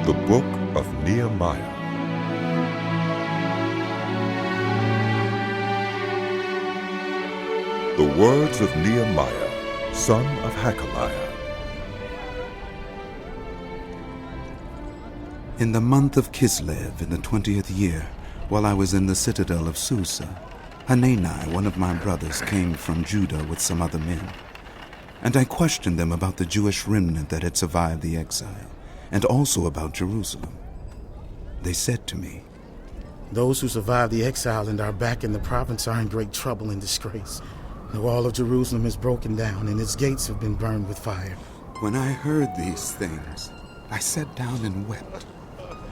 The Book of Nehemiah. The words of Nehemiah, son of Hakaliah. In the month of Kislev, in the 20th year, while I was in the citadel of Susa, Hanani, one of my brothers, came from Judah with some other men. And I questioned them about the Jewish remnant that had survived the exile, and also about Jerusalem. They said to me, "Those who survived the exile and are back in the province are in great trouble and disgrace. The wall of Jerusalem is broken down, and its gates have been burned with fire." When I heard these things, I sat down and wept.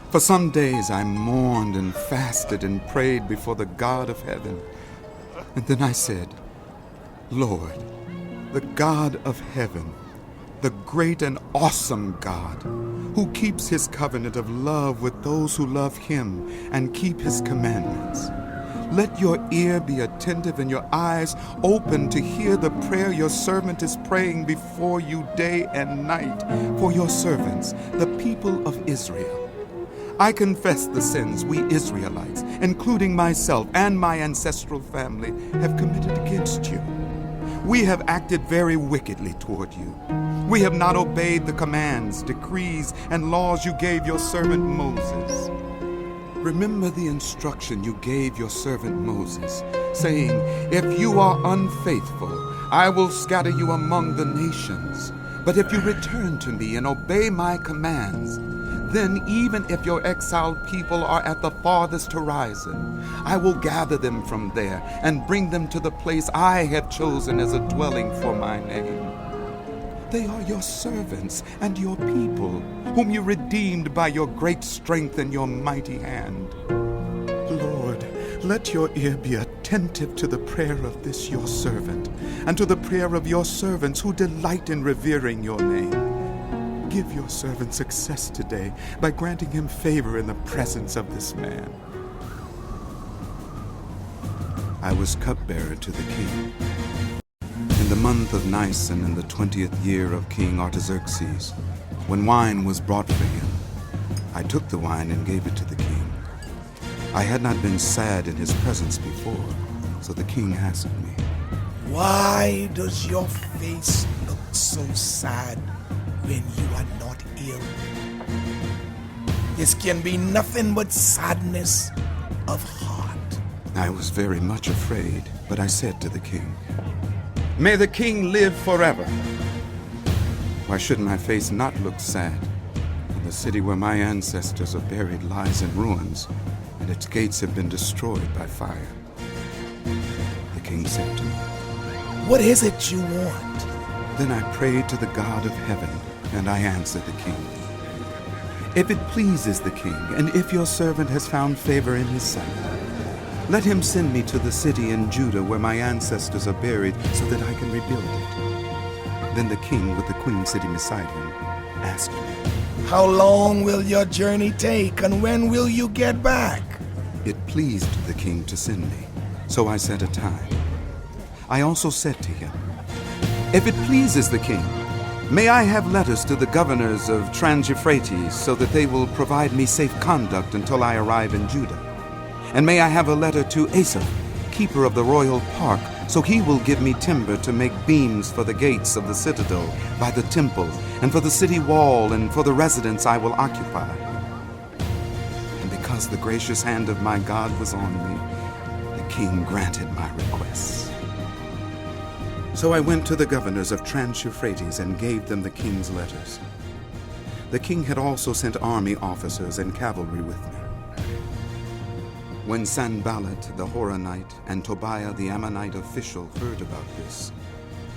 For some days I mourned and fasted and prayed before the God of heaven. And then I said, "Lord, the God of heaven, the great and awesome God, who keeps his covenant of love with those who love him and keep his commandments, let your ear be attentive and your eyes open to hear the prayer your servant is praying before you day and night for your servants, the people of Israel. I confess the sins we Israelites, including myself and my ancestral family, have committed against you. We have acted very wickedly toward you. We have not obeyed the commands, decrees, and laws you gave your servant Moses. Remember the instruction you gave your servant Moses, saying, 'If you are unfaithful, I will scatter you among the nations. But if you return to me and obey my commands, then even if your exiled people are at the farthest horizon, I will gather them from there and bring them to the place I have chosen as a dwelling for my name. They are your servants and your people, whom you redeemed by your great strength and your mighty hand. Lord, let your ear be attentive to the prayer of this your servant, and to the prayer of your servants who delight in revering your name. Give your servant success today by granting him favor in the presence of this man." I was cupbearer to the king. In the month of Nisan, in the 20th year of King Artaxerxes, when wine was brought for him, I took the wine and gave it to the king. I had not been sad in his presence before, so the king asked me, "Why does your face look so sad when you are not ill? This can be nothing but sadness of heart." I was very much afraid, but I said to the king, "May the king live forever. Why should my face not look sad when the city where my ancestors are buried lies in ruins, and its gates have been destroyed by fire?" The king said to me, "What is it you want?" Then I prayed to the God of heaven, and I answered the king, "If it pleases the king, and if your servant has found favor in his sight, let him send me to the city in Judah where my ancestors are buried, so that I can rebuild it." Then the king, with the queen sitting beside him, asked me, "How long will your journey take, and when will you get back?" It pleased the king to send me, so I set a time. I also said to him, "If it pleases the king, may I have letters to the governors of Trans-Euphrates, so that they will provide me safe conduct until I arrive in Judah? And may I have a letter to Asaph, keeper of the royal park, so he will give me timber to make beams for the gates of the citadel, by the temple, and for the city wall, and for the residence I will occupy." And because the gracious hand of my God was on me, the king granted my requests. So I went to the governors of Trans-Euphrates and gave them the king's letters. The king had also sent army officers and cavalry with me. When Sanballat the Horonite and Tobiah the Ammonite official heard about this,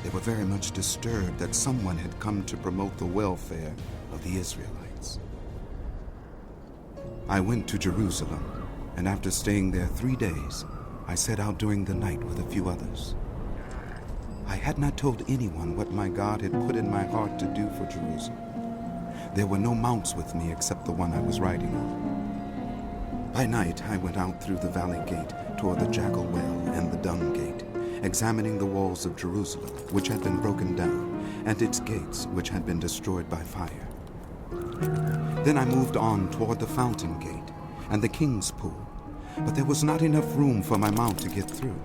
they were very much disturbed that someone had come to promote the welfare of the Israelites. I went to Jerusalem, and after staying there 3 days, I set out during the night with a few others. I had not told anyone what my God had put in my heart to do for Jerusalem. There were no mounts with me except the one I was riding on. By night I went out through the valley gate toward the jackal well and the dung gate, examining the walls of Jerusalem, which had been broken down, and its gates, which had been destroyed by fire. Then I moved on toward the fountain gate and the king's pool, but there was not enough room for my mount to get through.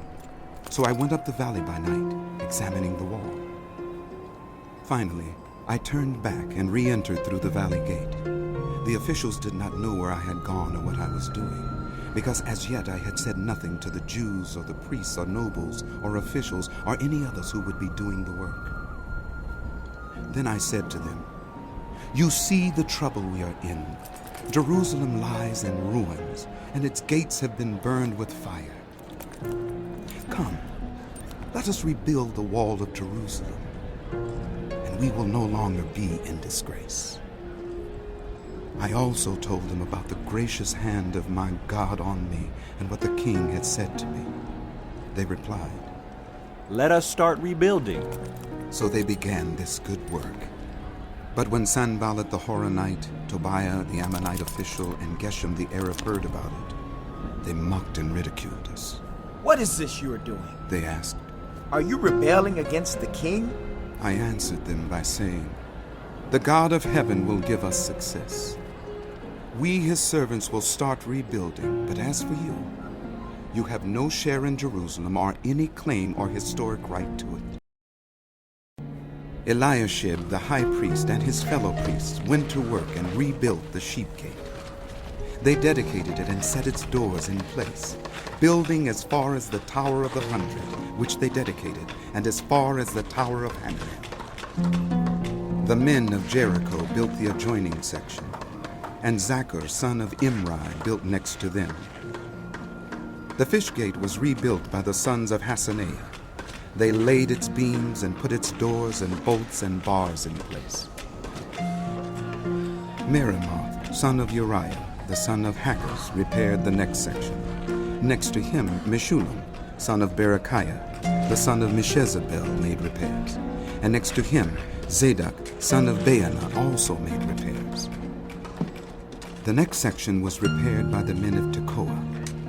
So I went up the valley by night, examining the wall. Finally, I turned back and re-entered through the valley gate. The officials did not know where I had gone or what I was doing, because as yet I had said nothing to the Jews or the priests or nobles or officials or any others who would be doing the work. Then I said to them, "You see the trouble we are in. Jerusalem lies in ruins, and its gates have been burned with fire. Come, let us rebuild the wall of Jerusalem, and we will no longer be in disgrace." I also told them about the gracious hand of my God on me and what the king had said to me. They replied, "Let us start rebuilding." So they began this good work. But when Sanballat the Horonite, Tobiah the Ammonite official, and Geshem the Arab heard about it, they mocked and ridiculed us. What is this you are doing? They asked. Are you rebelling against the king? I answered them by saying, "The God of heaven will give us success. We, his servants, will start rebuilding, but as for you, you have no share in Jerusalem or any claim or historic right to it." Eliashib, the high priest, and his fellow priests went to work and rebuilt the sheep gate. They dedicated it and set its doors in place, building as far as the Tower of the Hundred, which they dedicated, and as far as the Tower of Hananel. The men of Jericho built the adjoining section, and Zachar, son of Imri, built next to them. The fish gate was rebuilt by the sons of Hassenaah. They laid its beams and put its doors and bolts and bars in place. Meremoth, son of Uriah, the son of Hakkoz, repaired the next section. Next to him, Meshullam, son of Berechiah, the son of Meshezabel, made repairs. And next to him, Zadok, son of Baana, also made repairs. The next section was repaired by the men of Tekoa,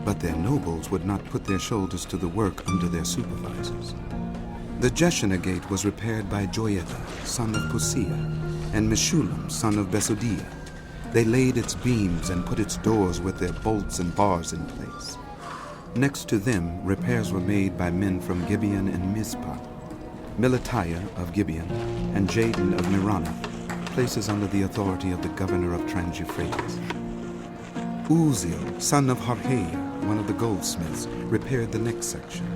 but their nobles would not put their shoulders to the work under their supervisors. The Jeshanah gate was repaired by Joiada, son of Cosiah, and Meshullam, son of Besodiah. They laid its beams and put its doors with their bolts and bars in place. Next to them, repairs were made by men from Gibeon and Mizpah, Melatiah of Gibeon, and Jadon of Meronoth, places under the authority of the governor of Trans-Euphrates. Uzziel, son of Harhaiah, one of the goldsmiths, repaired the next section,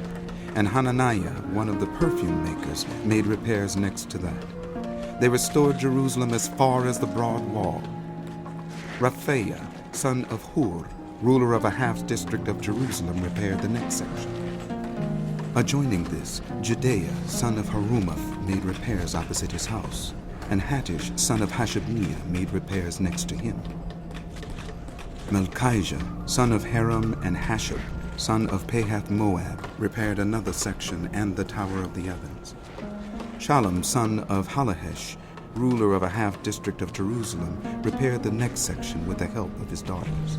and Hananiah, one of the perfume makers, made repairs next to that. They restored Jerusalem as far as the broad wall. Raphaiah, son of Hur, ruler of a half-district of Jerusalem, repaired the next section. Adjoining this, Judaiah, son of Harumath, made repairs opposite his house, and Hattish, son of Hashabniah, made repairs next to him. Melchijah, son of Haram, and Hashab, son of Pahath-Moab, repaired another section and the Tower of the Ovens. Shallum, son of Halahesh, ruler of a half-district of Jerusalem, repaired the next section with the help of his daughters.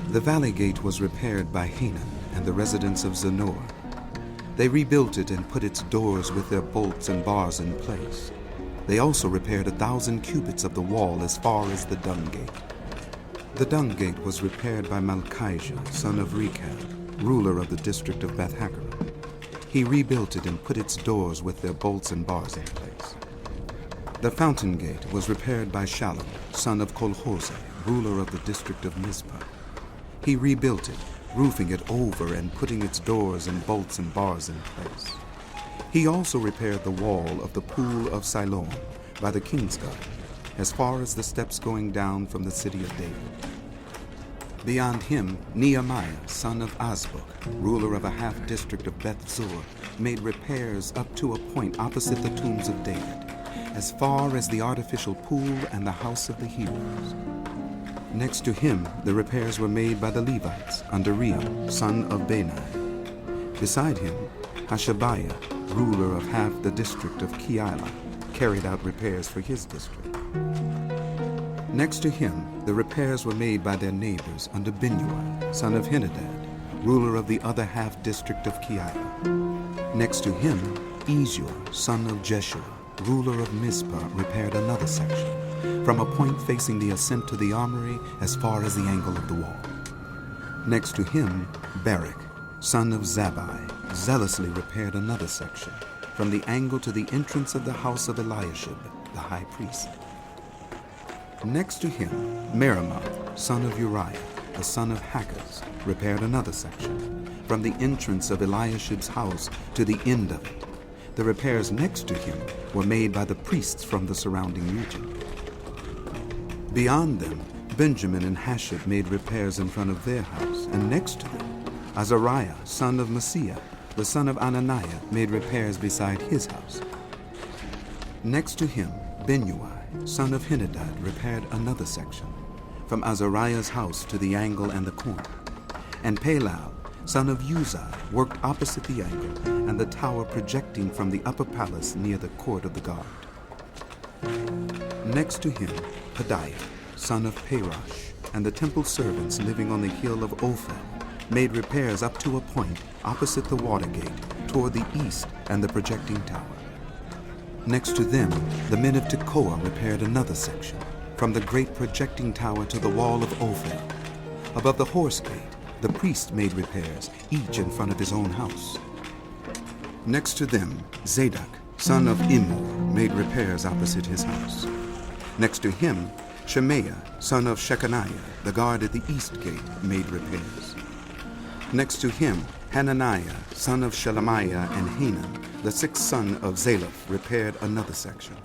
The valley gate was repaired by Hanan and the residents of Zanoah. They rebuilt it and put its doors with their bolts and bars in place. They also repaired 1,000 cubits of the wall as far as the dung gate. The dung gate was repaired by Malchijah, son of Rechab, ruler of the district of Beth-Hakerem. He rebuilt it and put its doors with their bolts and bars in place. The fountain gate was repaired by Shallum, son of Kolhoseh, ruler of the district of Mizpah. He rebuilt it, roofing it over and putting its doors and bolts and bars in place. He also repaired the wall of the pool of Siloam by the king's garden, as far as the steps going down from the city of David. Beyond him, Nehemiah, son of Azbuk, ruler of a half-district of Beth-zur, made repairs up to a point opposite the tombs of David, as far as the artificial pool and the house of the heroes. Next to him, the repairs were made by the Levites under Reuel, son of Bani. Beside him, Hashabiah, ruler of half the district of Keilah, carried out repairs for his district. Next to him, the repairs were made by their neighbors under Binnui, son of Henadad, ruler of the other half-district of Keilah. Next to him, Ezur, son of Jeshua, ruler of Mizpah, repaired another section, from a point facing the ascent to the armory as far as the angle of the wall. Next to him, Barak, son of Zabbai, zealously repaired another section, from the angle to the entrance of the house of Eliashib, the high priest. Next to him, Meremoth, son of Uriah, the son of Hakaz, repaired another section, from the entrance of Eliashib's house to the end of it. The repairs next to him were made by the priests from the surrounding region. Beyond them, Benjamin and Hashab made repairs in front of their house, and next to them, Azariah, son of Maaseiah, the son of Ananiah, made repairs beside his house. Next to him, Binnui, son of Henadad, repaired another section, from Azariah's house to the angle and the corner. And Palal, son of Uzai, worked opposite the angle and the tower projecting from the upper palace near the court of the guard. Next to him, Pedaiah, son of Parosh, and the temple servants living on the hill of Ophel, made repairs up to a point opposite the water gate toward the east and the projecting tower. Next to them, the men of Tekoa repaired another section, from the great projecting tower to the wall of Ophel. Above the horse gate, the priests made repairs, each in front of his own house. Next to them, Zadok, son of Immer, made repairs opposite his house. Next to him, Shemaiah, son of Shechaniah, the guard at the east gate, made repairs. Next to him, Hananiah, son of Shelemiah, and Hanan, the sixth son of Zalaph, repaired another section.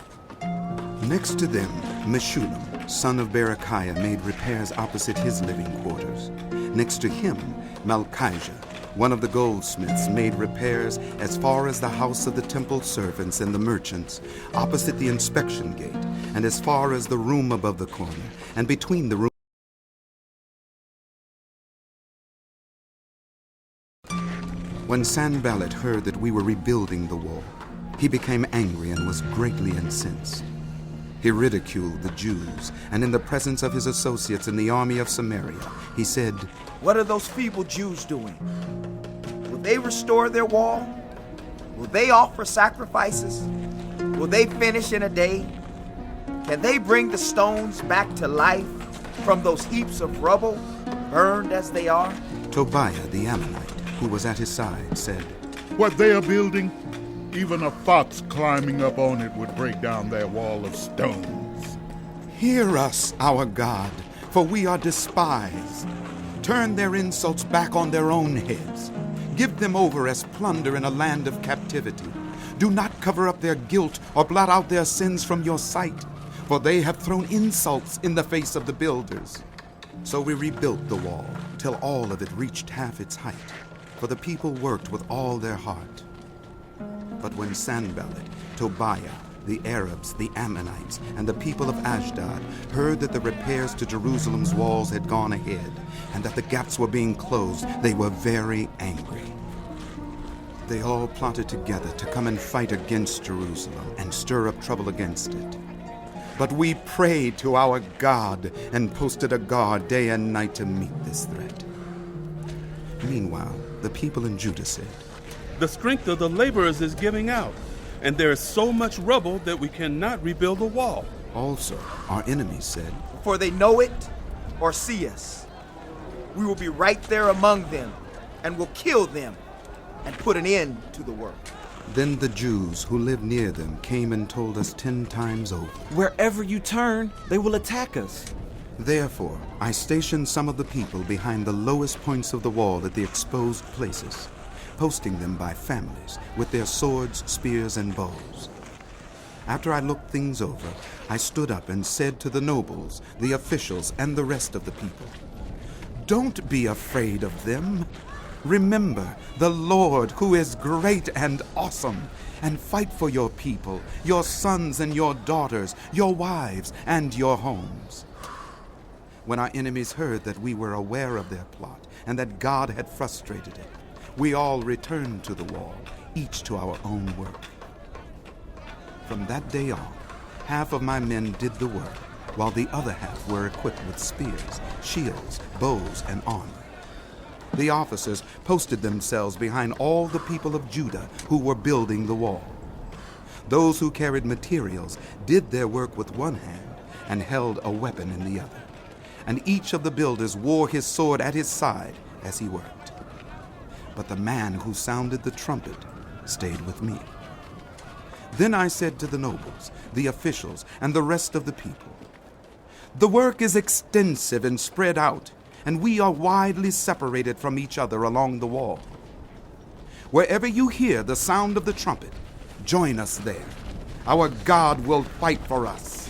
Next to them, Meshullam, son of Berechiah, made repairs opposite his living quarters. Next to him, Malchijah, one of the goldsmiths, made repairs as far as the house of the temple servants and the merchants, opposite the inspection gate, and as far as the room above the corner, and between the room. When Sanballat heard that we were rebuilding the wall, he became angry and was greatly incensed. He ridiculed the Jews, and in the presence of his associates in the army of Samaria, he said, What are those feeble Jews doing? Will they restore their wall? Will they offer sacrifices? Will they finish in a day? Can they bring the stones back to life from those heaps of rubble, burned as they are? Tobiah the Ammonite, who was at his side, said, What they are building, even a fox climbing up on it would break down their wall of stones. Hear us, our God, for we are despised. Turn their insults back on their own heads. Give them over as plunder in a land of captivity. Do not cover up their guilt or blot out their sins from your sight, for they have thrown insults in the face of the builders. So we rebuilt the wall till all of it reached half its height, for the people worked with all their heart. But when Sanballat, Tobiah, the Arabs, the Ammonites, and the people of Ashdod heard that the repairs to Jerusalem's walls had gone ahead and that the gaps were being closed, they were very angry. They all plotted together to come and fight against Jerusalem and stir up trouble against it. But we prayed to our God and posted a guard day and night to meet this threat. Meanwhile, the people in Judah said, The strength of the laborers is giving out, and there is so much rubble that we cannot rebuild the wall. Also, our enemies said, For they know it or see us. We will be right there among them and will kill them and put an end to the work. Then the Jews who lived near them came and told us 10 times over, Wherever you turn, they will attack us. Therefore, I stationed some of the people behind the lowest points of the wall at the exposed places, posting them by families with their swords, spears, and bows. After I looked things over, I stood up and said to the nobles, the officials, and the rest of the people, Don't be afraid of them. Remember the Lord, who is great and awesome, and fight for your people, your sons and your daughters, your wives and your homes. When our enemies heard that we were aware of their plot and that God had frustrated it, we all returned to the wall, each to our own work. From that day on, half of my men did the work, while the other half were equipped with spears, shields, bows, and armor. The officers posted themselves behind all the people of Judah who were building the wall. Those who carried materials did their work with one hand, and held a weapon in the other. And each of the builders wore his sword at his side as he worked. But the man who sounded the trumpet stayed with me. Then I said to the nobles, the officials, and the rest of the people, "The work is extensive and spread out, and we are widely separated from each other along the wall. Wherever you hear the sound of the trumpet, join us there. Our God will fight for us."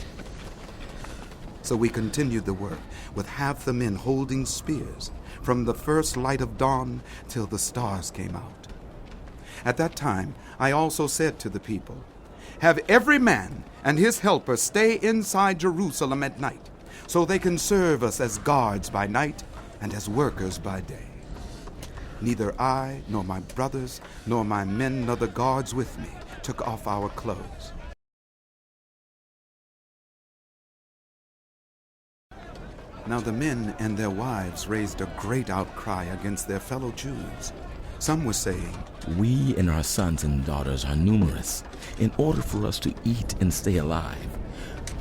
So we continued the work, with half the men holding spears, from the first light of dawn till the stars came out. At that time I also said to the people, "Have every man and his helper stay inside Jerusalem at night, so they can serve us as guards by night and as workers by day." Neither I, nor my brothers, nor my men, nor the guards with me took off our clothes. Now the men and their wives raised a great outcry against their fellow Jews. Some were saying, "We and our sons and daughters are numerous. In order for us to eat and stay alive,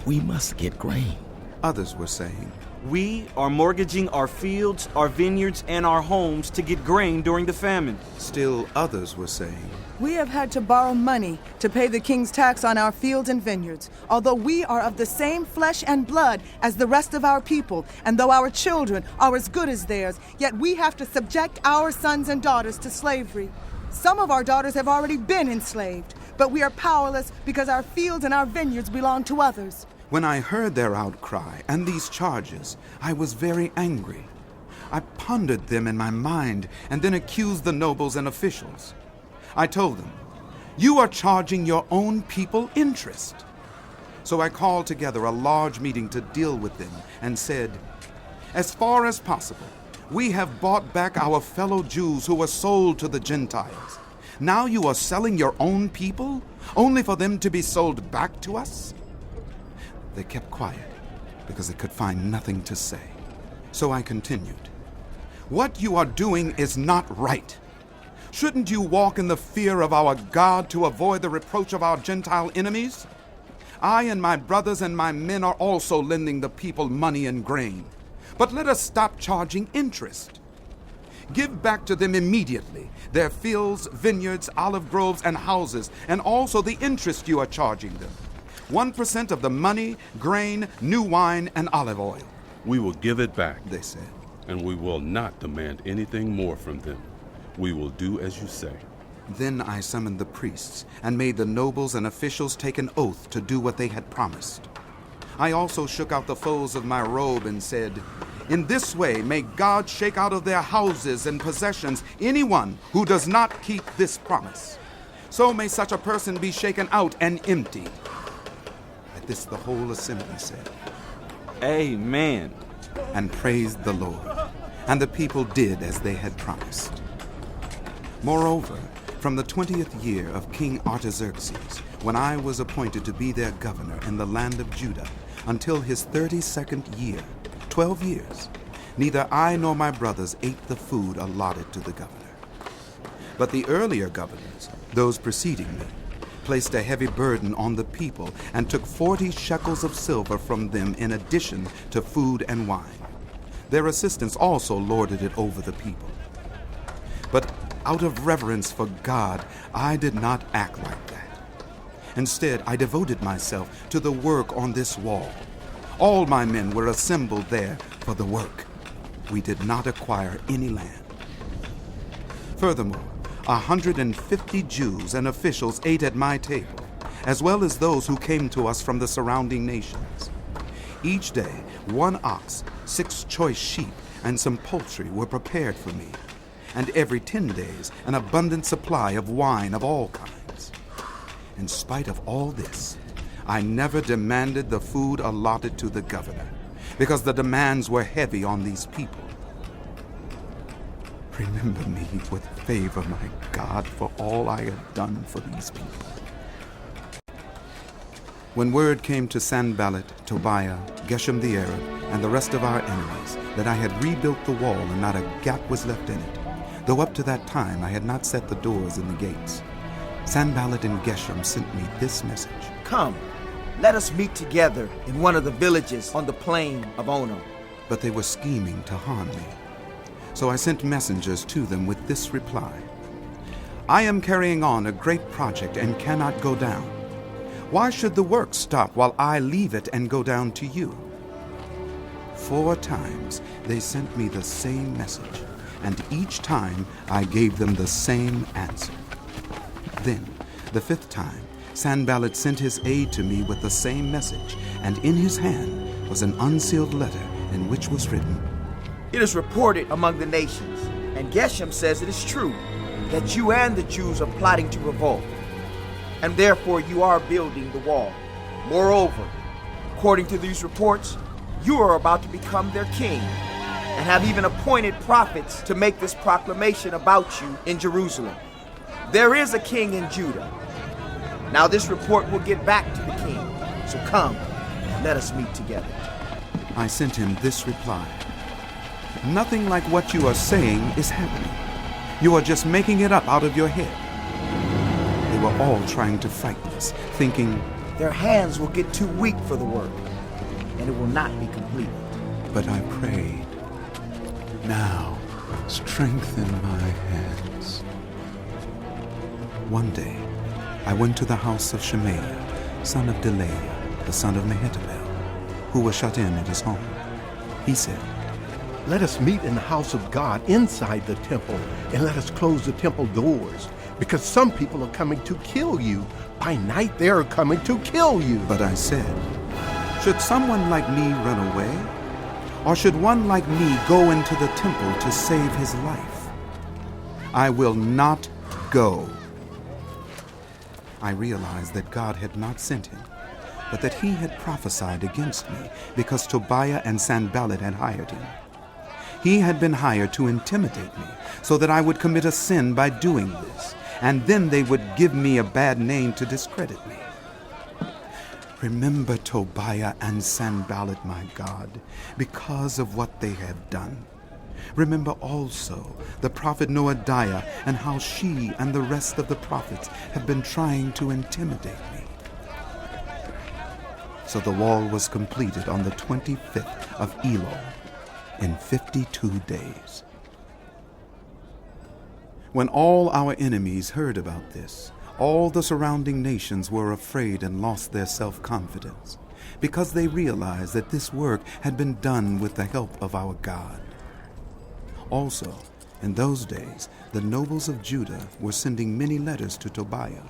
we must get grain." Others were saying, We are mortgaging our fields, our vineyards, and our homes to get grain during the famine. Still others were saying, "We have had to borrow money to pay the king's tax on our fields and vineyards, although we are of the same flesh and blood as the rest of our people, and though our children are as good as theirs, yet we have to subject our sons and daughters to slavery. Some of our daughters have already been enslaved, but we are powerless because our fields and our vineyards belong to others." When I heard their outcry and these charges, I was very angry. I pondered them in my mind and then accused the nobles and officials. I told them, "You are charging your own people interest." So I called together a large meeting to deal with them and said, "As far as possible, we have bought back our fellow Jews who were sold to the Gentiles. Now you are selling your own people, only for them to be sold back to us?" They kept quiet because they could find nothing to say. So I continued, "What you are doing is not right. Shouldn't you walk in the fear of our God to avoid the reproach of our Gentile enemies? I and my brothers and my men are also lending the people money and grain. But let us stop charging interest. Give back to them immediately their fields, vineyards, olive groves, and houses, and also the interest you are charging them. 1% of the money, grain, new wine, and olive oil." We will give it back, they said. and we will not demand anything more from them. We will do as you say. Then I summoned the priests and made the nobles and officials take an oath to do what they had promised. I also shook out the folds of my robe and said, "In this way may God shake out of their houses and possessions anyone who does not keep this promise. So may such a person be shaken out and empty." At this the whole assembly said, Amen. and praised the Lord. And the people did as they had promised. Moreover, from the 20th year of King Artaxerxes, when I was appointed to be their governor in the land of Judah, until his 32nd year, 12 years, neither I nor my brothers ate the food allotted to the governor. But the earlier governors, those preceding me, placed a heavy burden on the people and took 40 shekels of silver from them in addition to food and wine. Their assistants also lorded it over the people. But out of reverence for God, I did not act like that. Instead, I devoted myself to the work on this wall. All my men were assembled there for the work. We did not acquire any land. Furthermore, 150 Jews and officials ate at my table, as well as those who came to us from the surrounding nations. Each day, 1 ox, 6 choice sheep, and some poultry were prepared for me, and every 10 days an abundant supply of wine of all kinds. In spite of all this, I never demanded the food allotted to the governor, because the demands were heavy on these people. Remember me with favor, my God, for all I have done for these people. When word came to Sanballat, Tobiah, Geshem the Arab, and the rest of our enemies that I had rebuilt the wall and not a gap was left in it, though up to that time I had not set the doors and the gates, Sanballat and Geshem sent me this message. Come, let us meet together in one of the villages on the plain of Ono. But they were scheming to harm me. So I sent messengers to them with this reply: I am carrying on a great project and cannot go down. Why should the work stop while I leave it and go down to you? 4 times they sent me the same message, and each time I gave them the same answer. Then, the 5th time, Sanballat sent his aide to me with the same message, and in his hand was an unsealed letter in which was written, It is reported among the nations, and Geshem says it is true, that you and the Jews are plotting to revolt, and therefore you are building the wall. Moreover, according to these reports, you are about to become their king, and have even appointed prophets to make this proclamation about you in Jerusalem. There is a king in Judah. Now this report will get back to the king, so come, let us meet together. I sent him this reply: Nothing like what you are saying is happening. You are just making it up out of your head. They were all trying to frighten us, thinking, Their hands will get too weak for the work, and it will not be completed. But I prayed, now strengthen my hands. One day, I went to the house of Shemaiah, son of Delaiah, the son of Mehetabel, who was shut in at his home. He said, Let us meet in the house of God inside the temple, and let us close the temple doors, because some people are coming to kill you. By night they are coming to kill you. But I said, should someone like me run away? Or should one like me go into the temple to save his life? I will not go. I realized that God had not sent him, but that he had prophesied against me because Tobiah and Sanballat had hired him. He had been hired to intimidate me so that I would commit a sin by doing this, and then they would give me a bad name to discredit me. Remember Tobiah and Sanballat, my God, because of what they have done. Remember also the prophet Noadiah and how she and the rest of the prophets have been trying to intimidate me. So the wall was completed on the 25th of Elul in 52 days. When all our enemies heard about this, all the surrounding nations were afraid and lost their self-confidence, because they realized that this work had been done with the help of our God. Also, in those days, the nobles of Judah were sending many letters to Tobiah,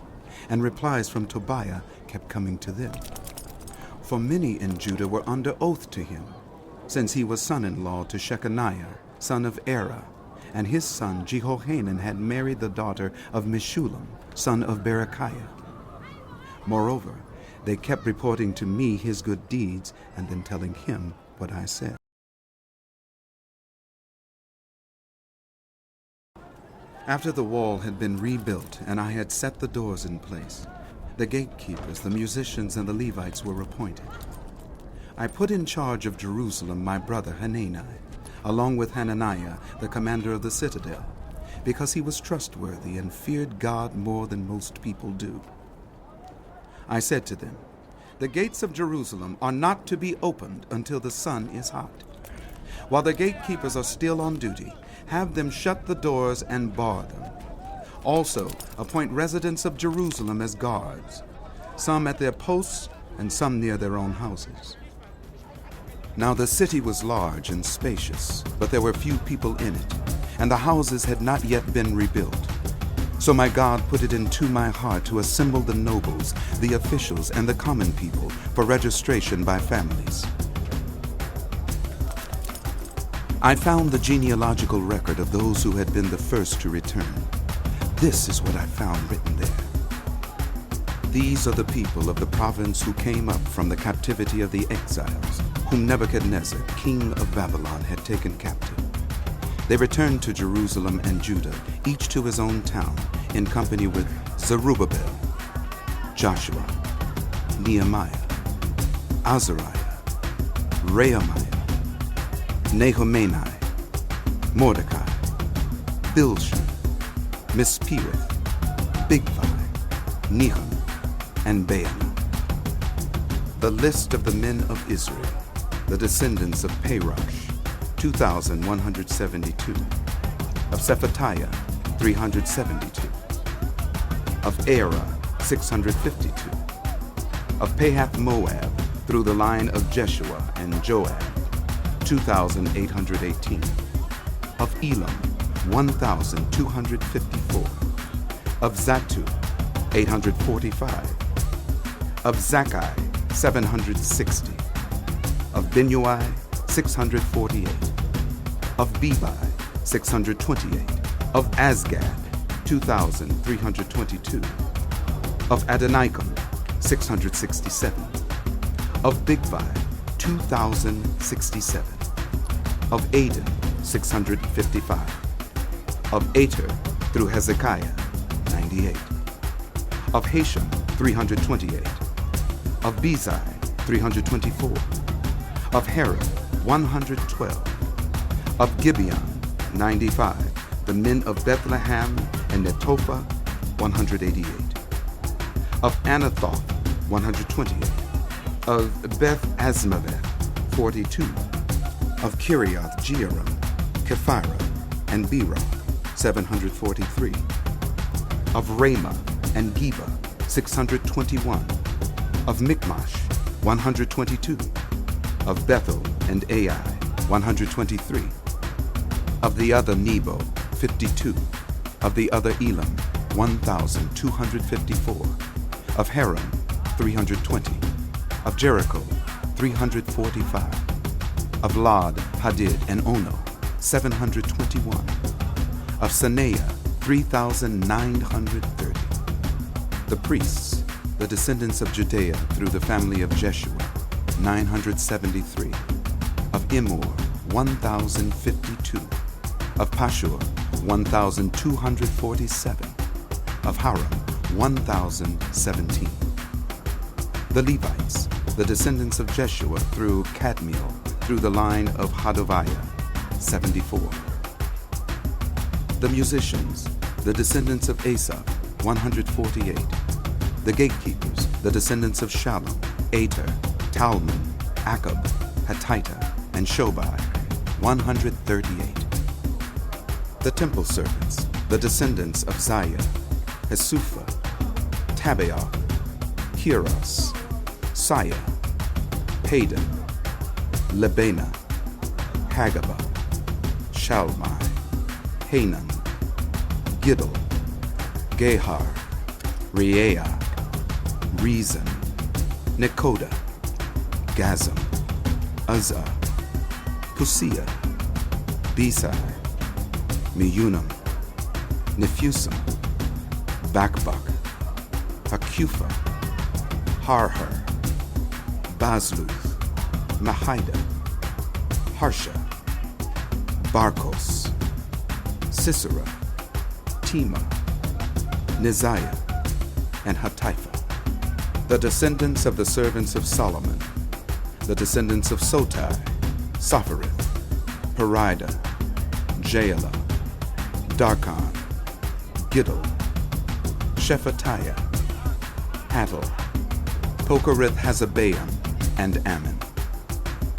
and replies from Tobiah kept coming to them. For many in Judah were under oath to him, since he was son-in-law to Shechaniah, son of Era, and his son Jehohanan had married the daughter of Meshullam, son of Berechiah. Moreover, they kept reporting to me his good deeds, and then telling him what I said. After the wall had been rebuilt and I had set the doors in place, the gatekeepers, the musicians, and the Levites were appointed. I put in charge of Jerusalem my brother Hanani, along with Hananiah, the commander of the citadel, because he was trustworthy and feared God more than most people do. I said to them, the gates of Jerusalem are not to be opened until the sun is hot. While the gatekeepers are still on duty, have them shut the doors and bar them. Also, appoint residents of Jerusalem as guards, some at their posts and some near their own houses. Now the city was large and spacious, but there were few people in it, and the houses had not yet been rebuilt. So my God put it into my heart to assemble the nobles, the officials, and the common people for registration by families. I found the genealogical record of those who had been the first to return. This is what I found written there. These are the people of the province who came up from the captivity of the exiles, whom Nebuchadnezzar, king of Babylon, had taken captive. They returned to Jerusalem and Judah, each to his own town, in company with Zerubbabel, Joshua, Nehemiah, Azariah, Rehemiah, Nehemiah, Mordecai, Bilshan, Mispirith, Bigvai, Nehum, and Baana. The list of the men of Israel, the descendants of Parosh, 2,172. Of Shephatiah, 372. Of Era, 652. Of Pahath Moab, through the line of Jeshua and Joab, 2,818. Of Elam, 1,254. Of Zatu, 845. Of Zakkai, 760. Of Binnui, 648. Of Bebai, 628. Of Azgad, 2,322. Of Adonikam, 667. Of Bigvai, 2,067. Of Aden, 655. Of Ater, through Hezekiah, 98. Of Hashem, 328. Of Bezai, 324. Of Harab, 112. Of Gibeon, 95. The men of Bethlehem and Netophah, 188. Of Anathoth, 128. Of Beth Azmaveth, 42. Of Kiriath Jearim, Kephirah, and Beeroth, 743. Of Ramah and Geba, 621. Of Michmash, 122. Of Bethel and Ai, 123. Of the other Nebo, 52. Of the other Elam, 1,254. Of Haram, 320. Of Jericho, 345. Of Lod, Hadid, and Ono, 721. Of Saneiah, 3,930. The priests, the descendants of Judea through the family of Jeshua, 973. Of Immer, 1,052. Of Pashur, 1,247. Of Haram, 1,017. The Levites, the descendants of Jeshua through Kadmiel, through the line of Hodaviah, 74. The musicians, the descendants of Asaph, 148. The gatekeepers, the descendants of Shallum, Ater, Talmon, Akab, Hatita, and Shobai, 138. The temple servants, the descendants of Zayah, Hesupha, Tabaoth, Kiros, Saya, Padan, Lebana, Hagabah, Shalmai, Hanan, Giddel, Gehar, Reaiah, Rezin, Nekoda, Gazam, Uzzah, Pusia, Besai, Meunim, Nephusim, Bakbak, Hakupha, Harhar, Bazluth, Mahida, Harsha, Barkos, Sisera, Tema, Neziah, and Hatipha. The descendants of the servants of Solomon, the descendants of Sotai, Sophereth, Perida, Jaela, Darkon, Giddel, Shephatiah, Hattel, Pokereth-Hazabaim, and Ammon.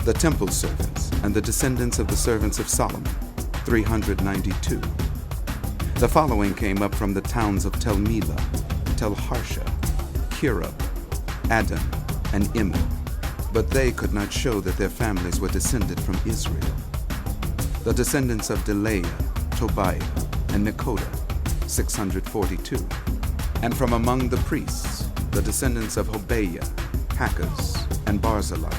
The temple servants and the descendants of the servants of Solomon, 392. The following came up from the towns of Tel Melah, Tel Harsha, Kirub, Adam, and Immer, but they could not show that their families were descended from Israel. The descendants of Delaiah, Tobiah, and Nekoda, 642. And from among the priests, the descendants of Hobaiah, Hakaz, and Barzillai,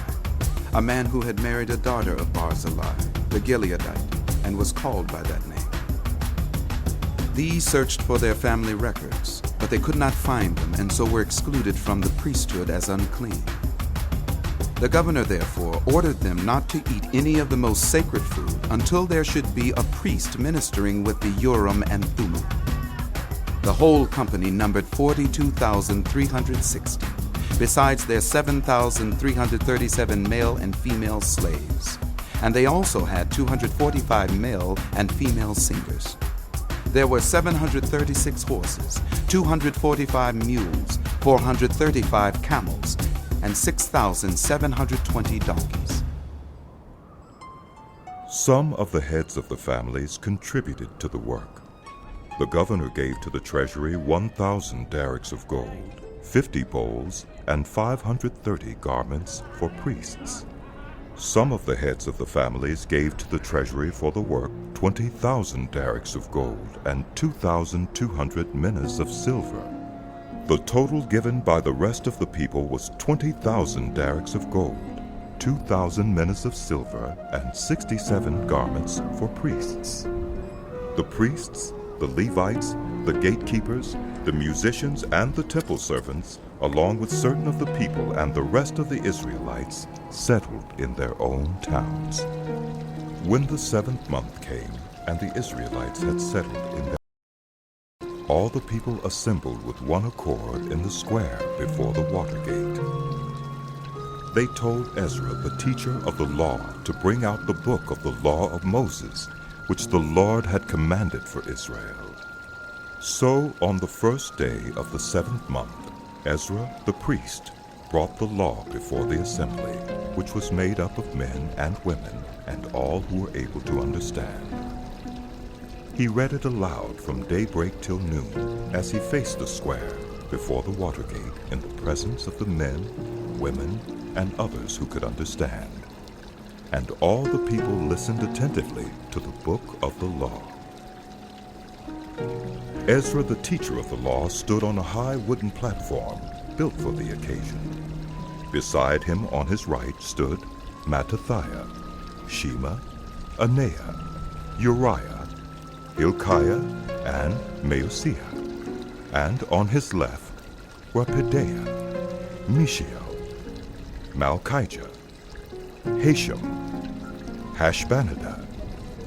a man who had married a daughter of Barzillai, the Gileadite, and was called by that name. These searched for their family records, but they could not find them, and so were excluded from the priesthood as unclean. The governor, therefore, ordered them not to eat any of the most sacred food until there should be a priest ministering with the Urim and Thummim. The whole company numbered 42,360, besides their 7,337 male and female slaves. And they also had 245 male and female singers. There were 736 horses, 245 mules, 435 camels, and 6,720 donkeys. Some of the heads of the families contributed to the work. The governor gave to the treasury 1,000 darics of gold, 50 bowls, and 530 garments for priests. Some of the heads of the families gave to the treasury for the work 20,000 darics of gold and 2,200 minas of silver. The total given by the rest of the people was 20,000 darics of gold, 2,000 minas of silver, and 67 garments for priests. The priests, the Levites, the gatekeepers, the musicians, and the temple servants, along with certain of the people and the rest of the Israelites, settled in their own towns. When the 7th month came, and the Israelites had settled in their all the people assembled with one accord in the square before the water gate. They told Ezra, the teacher of the law, to bring out the book of the law of Moses, which the Lord had commanded for Israel. So on the first day of the 7th month, Ezra the priest brought the law before the assembly, which was made up of men and women and all who were able to understand. He read it aloud from daybreak till noon as he faced the square before the water gate in the presence of the men, women, and others who could understand. And all the people listened attentively to the book of the law. Ezra, the teacher of the law, stood on a high wooden platform built for the occasion. Beside him on his right stood Mattithiah, Shema, Anaiah, Uriah, Hilkiah, and Maaseiah. And on his left were Pedaiah, Mishael, Malchijah, Hashem, Hashbaddanah,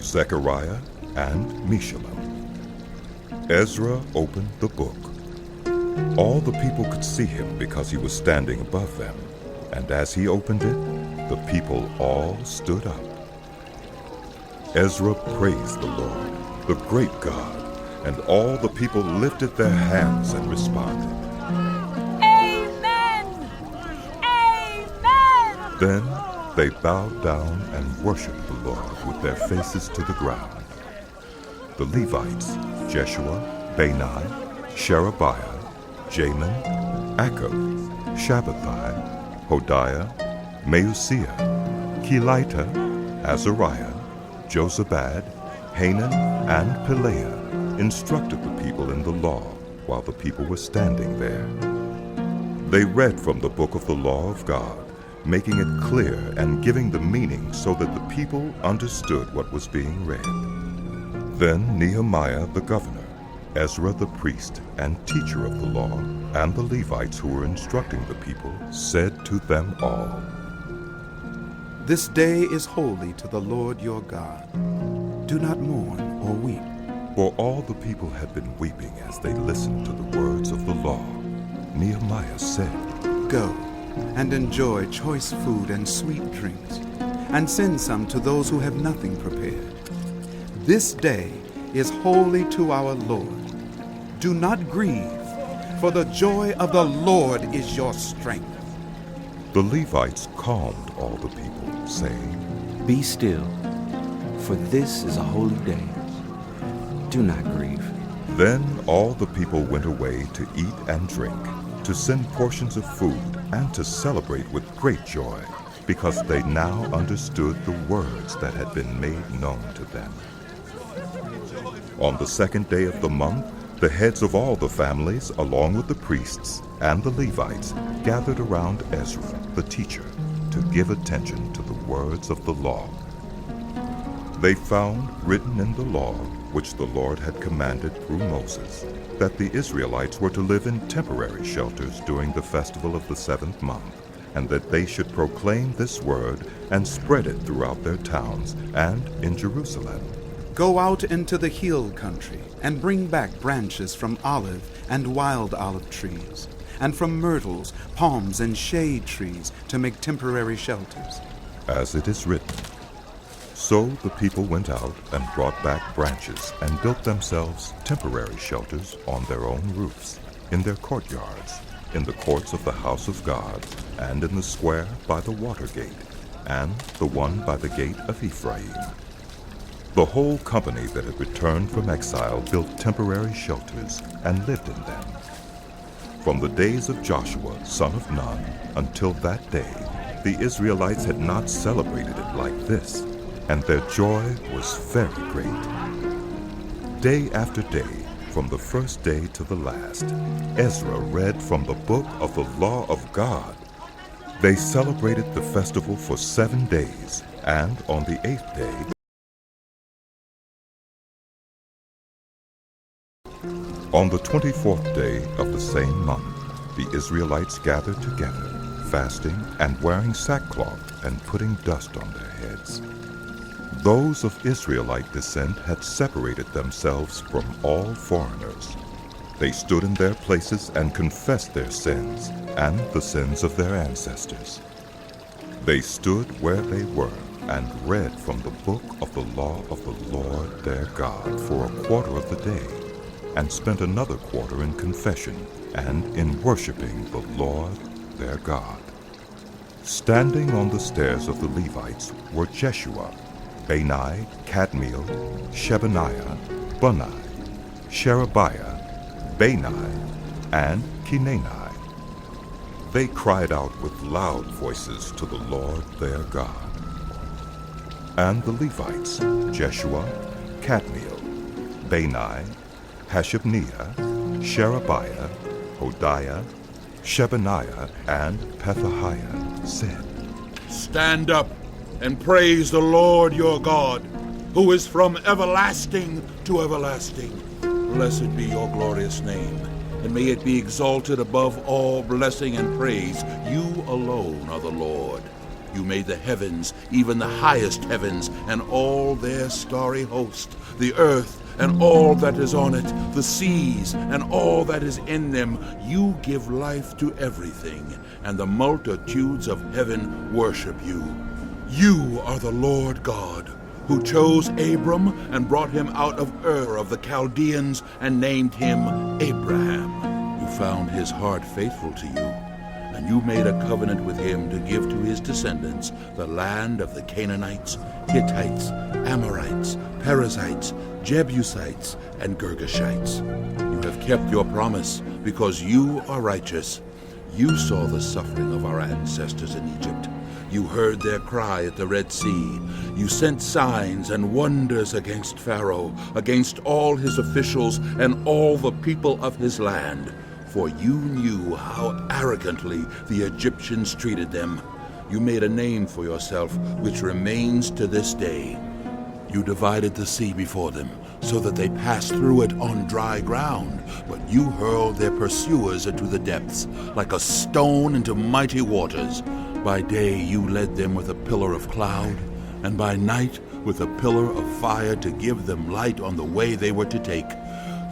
Zechariah, and Meshullam. Ezra opened the book. All the people could see him because he was standing above them, and as he opened it, the people all stood up. Ezra praised the Lord, the great God, and all the people lifted their hands and responded, Amen! Amen! Then they bowed down and worshiped the Lord with their faces to the ground. The Levites, Jeshua, Bani, Sherebiah, Jamin, Akkub, Shabbathai, Hodiah, Maaseiah, Kelita, Azariah, Jozabad, Hanan, and Pelaiah instructed the people in the law while the people were standing there. They read from the book of the law of God, making it clear and giving the meaning so that the people understood what was being read. Then Nehemiah the governor, Ezra the priest and teacher of the law, and the Levites who were instructing the people, said to them all, This day is holy to the Lord your God. Do not mourn or weep. For all the people had been weeping as they listened to the words of the law. Nehemiah said, Go and enjoy choice food and sweet drinks, and send some to those who have nothing prepared. This day is holy to our Lord. Do not grieve, for the joy of the Lord is your strength. The Levites calmed all the people, saying, Be still, for this is a holy day. Do not grieve. Then all the people went away to eat and drink, to send portions of food, and to celebrate with great joy, because they now understood the words that had been made known to them. On the 2nd day of the month, the heads of all the families, along with the priests and the Levites, gathered around Ezra, the teacher, to give attention to the words of the law. They found written in the law, which the Lord had commanded through Moses, that the Israelites were to live in temporary shelters during the festival of the 7th month, and that they should proclaim this word and spread it throughout their towns and in Jerusalem. Go out into the hill country and bring back branches from olive and wild olive trees, and from myrtles, palms, and shade trees to make temporary shelters. As it is written, so the people went out and brought back branches and built themselves temporary shelters on their own roofs, in their courtyards, in the courts of the house of God, and in the square by the water gate, and the one by the gate of Ephraim. The whole company that had returned from exile built temporary shelters and lived in them. From the days of Joshua, son of Nun, until that day, the Israelites had not celebrated it like this, and their joy was very great. Day after day, from the first day to the last, Ezra read from the book of the law of God. They celebrated the festival for 7 days, and on the 8th day, on the 24th day of the same month, the Israelites gathered together, fasting and wearing sackcloth and putting dust on their heads. Those of Israelite descent had separated themselves from all foreigners. They stood in their places and confessed their sins and the sins of their ancestors. They stood where they were and read from the book of the law of the Lord their God for a quarter of the day, and spent another quarter in confession and in worshiping the Lord their God. Standing on the stairs of the Levites were Jeshua, Bani, Kadmiel, Shebaniah, Bunni, Sherebiah, Bani, and Kenani. They cried out with loud voices to the Lord their God. And the Levites, Jeshua, Kadmiel, Bani, Hashabniah, Sherebiah, Hodiah, Shebaniah, and Pethahiah, said, Stand up and praise the Lord your God, who is from everlasting to everlasting. Blessed be your glorious name, and may it be exalted above all blessing and praise. You alone are the Lord. You made the heavens, even the highest heavens, and all their starry host, the earth and all that is on it, the seas and all that is in them. You give life to everything, and the multitudes of heaven worship you. You are the Lord God, who chose Abram and brought him out of Ur of the Chaldeans and named him Abraham. You found his heart faithful to you, and you made a covenant with him to give to his descendants the land of the Canaanites, Hittites, Amorites, Perizzites, Jebusites, and Girgashites. You have kept your promise because you are righteous. You saw the suffering of our ancestors in Egypt. You heard their cry at the Red Sea. You sent signs and wonders against Pharaoh, against all his officials and all the people of his land. For you knew how arrogantly the Egyptians treated them. You made a name for yourself, which remains to this day. You divided the sea before them, so that they passed through it on dry ground. But you hurled their pursuers into the depths, like a stone into mighty waters. By day you led them with a pillar of cloud, and by night with a pillar of fire to give them light on the way they were to take.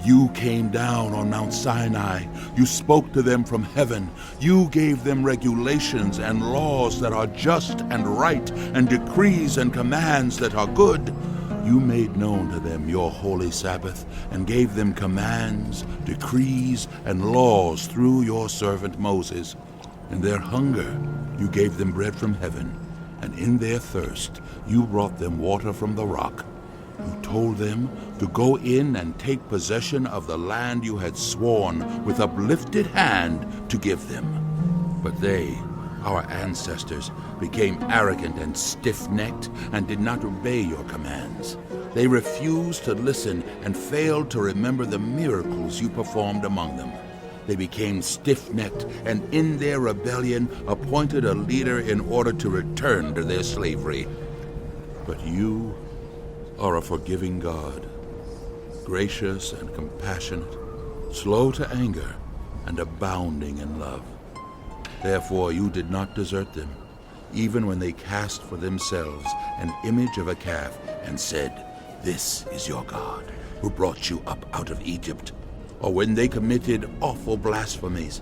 You came down on Mount Sinai. You spoke to them from heaven. You gave them regulations and laws that are just and right, and decrees and commands that are good. You made known to them your holy Sabbath, and gave them commands, decrees, and laws through your servant Moses. In their hunger you gave them bread from heaven, and in their thirst you brought them water from the rock. You told them to go in and take possession of the land you had sworn with uplifted hand to give them. But they, our ancestors, became arrogant and stiff-necked and did not obey your commands. They refused to listen and failed to remember the miracles you performed among them. They became stiff-necked and in their rebellion appointed a leader in order to return to their slavery. But you are a forgiving God, gracious and compassionate, slow to anger, and abounding in love. Therefore you did not desert them, even when they cast for themselves an image of a calf and said, "This is your God, who brought you up out of Egypt," or when they committed awful blasphemies.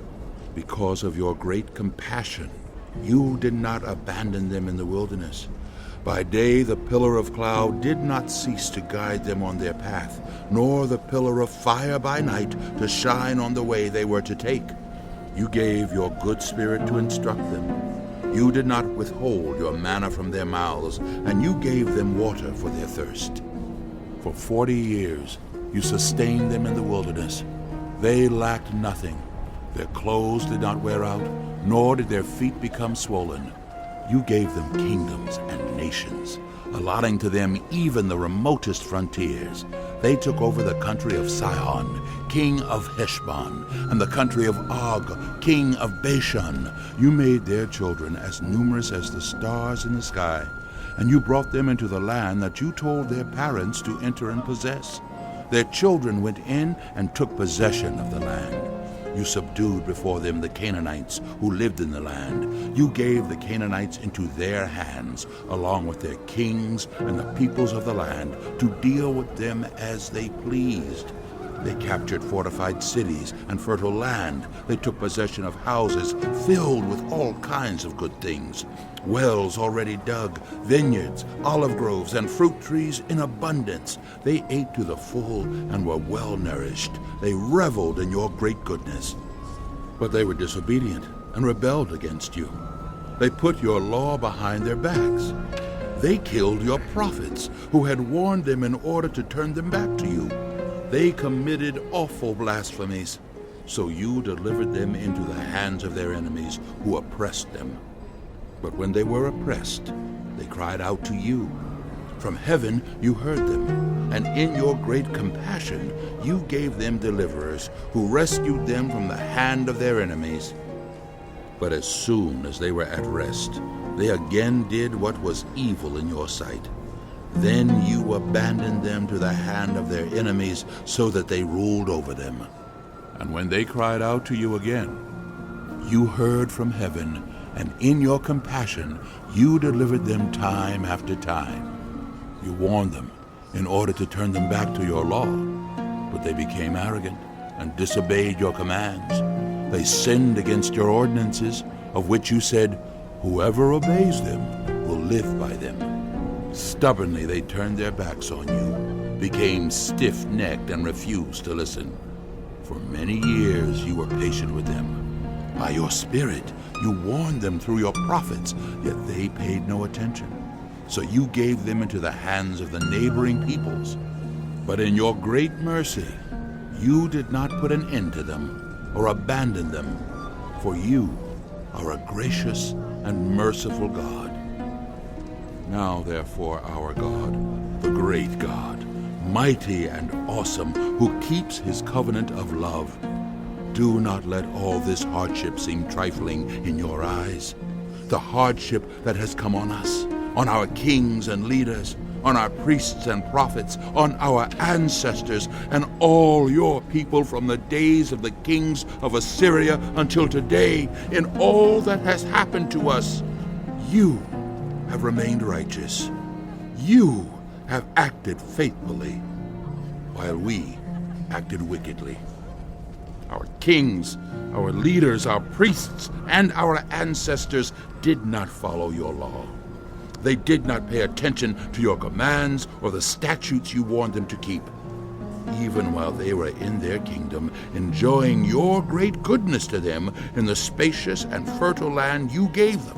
Because of your great compassion, you did not abandon them in the wilderness. By day the pillar of cloud did not cease to guide them on their path, nor the pillar of fire by night to shine on the way they were to take. You gave your good spirit to instruct them. You did not withhold your manna from their mouths, and you gave them water for their thirst. For 40 years you sustained them in the wilderness. They lacked nothing. Their clothes did not wear out, nor did their feet become swollen. You gave them kingdoms and nations, allotting to them even the remotest frontiers. They took over the country of Sihon, king of Heshbon, and the country of Og, king of Bashan. You made their children as numerous as the stars in the sky, and you brought them into the land that you told their parents to enter and possess. Their children went in and took possession of the land. You subdued before them the Canaanites who lived in the land. You gave the Canaanites into their hands, along with their kings and the peoples of the land, to deal with them as they pleased. They captured fortified cities and fertile land. They took possession of houses filled with all kinds of good things, wells already dug, vineyards, olive groves, and fruit trees in abundance. They ate to the full and were well nourished. They reveled in your great goodness. But they were disobedient and rebelled against you. They put your law behind their backs. They killed your prophets, who had warned them in order to turn them back to you. They committed awful blasphemies, so you delivered them into the hands of their enemies who oppressed them. But when they were oppressed, they cried out to you. From heaven you heard them, and in your great compassion you gave them deliverers who rescued them from the hand of their enemies. But as soon as they were at rest, they again did what was evil in your sight. Then you abandoned them to the hand of their enemies so that they ruled over them. And when they cried out to you again, you heard from heaven, and in your compassion you delivered them time after time. You warned them in order to turn them back to your law, but they became arrogant and disobeyed your commands. They sinned against your ordinances, of which you said, "Whoever obeys them will live by them." Stubbornly they turned their backs on you, became stiff-necked, and refused to listen. For many years you were patient with them. By your Spirit you warned them through your prophets, yet they paid no attention. So you gave them into the hands of the neighboring peoples. But in your great mercy you did not put an end to them or abandon them, for you are a gracious and merciful God. Now, therefore, our God, the great God, mighty and awesome, who keeps his covenant of love, do not let all this hardship seem trifling in your eyes. The hardship that has come on us, on our kings and leaders, on our priests and prophets, on our ancestors, and all your people from the days of the kings of Assyria until today, in all that has happened to us, you have remained righteous. You have acted faithfully, while we acted wickedly. Our kings, our leaders, our priests, and our ancestors did not follow your law. They did not pay attention to your commands or the statutes you warned them to keep. Even while they were in their kingdom, enjoying your great goodness to them in the spacious and fertile land you gave them,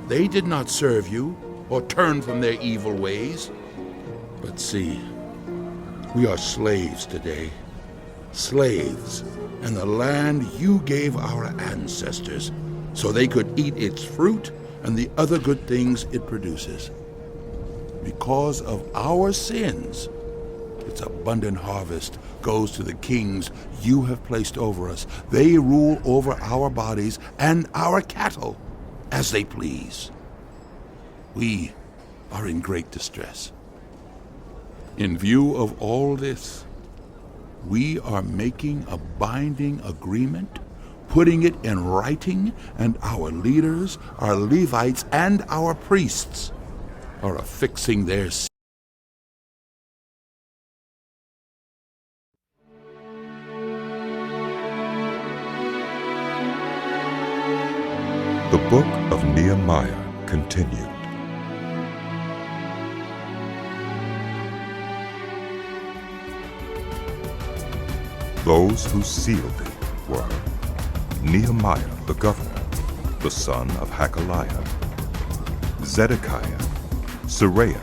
they did not serve you or turn from their evil ways. But see, we are slaves today, slaves in the land you gave our ancestors, so they could eat its fruit and the other good things it produces. Because of our sins, its abundant harvest goes to the kings you have placed over us. They rule over our bodies and our cattle as they please. We are in great distress. In view of all this, we are making a binding agreement, putting it in writing, and our leaders, our Levites, and our priests are affixing their seal. The book of Nehemiah continued. Those who sealed it were Nehemiah the governor, the son of Hakaliah, Zedekiah, Seraiah,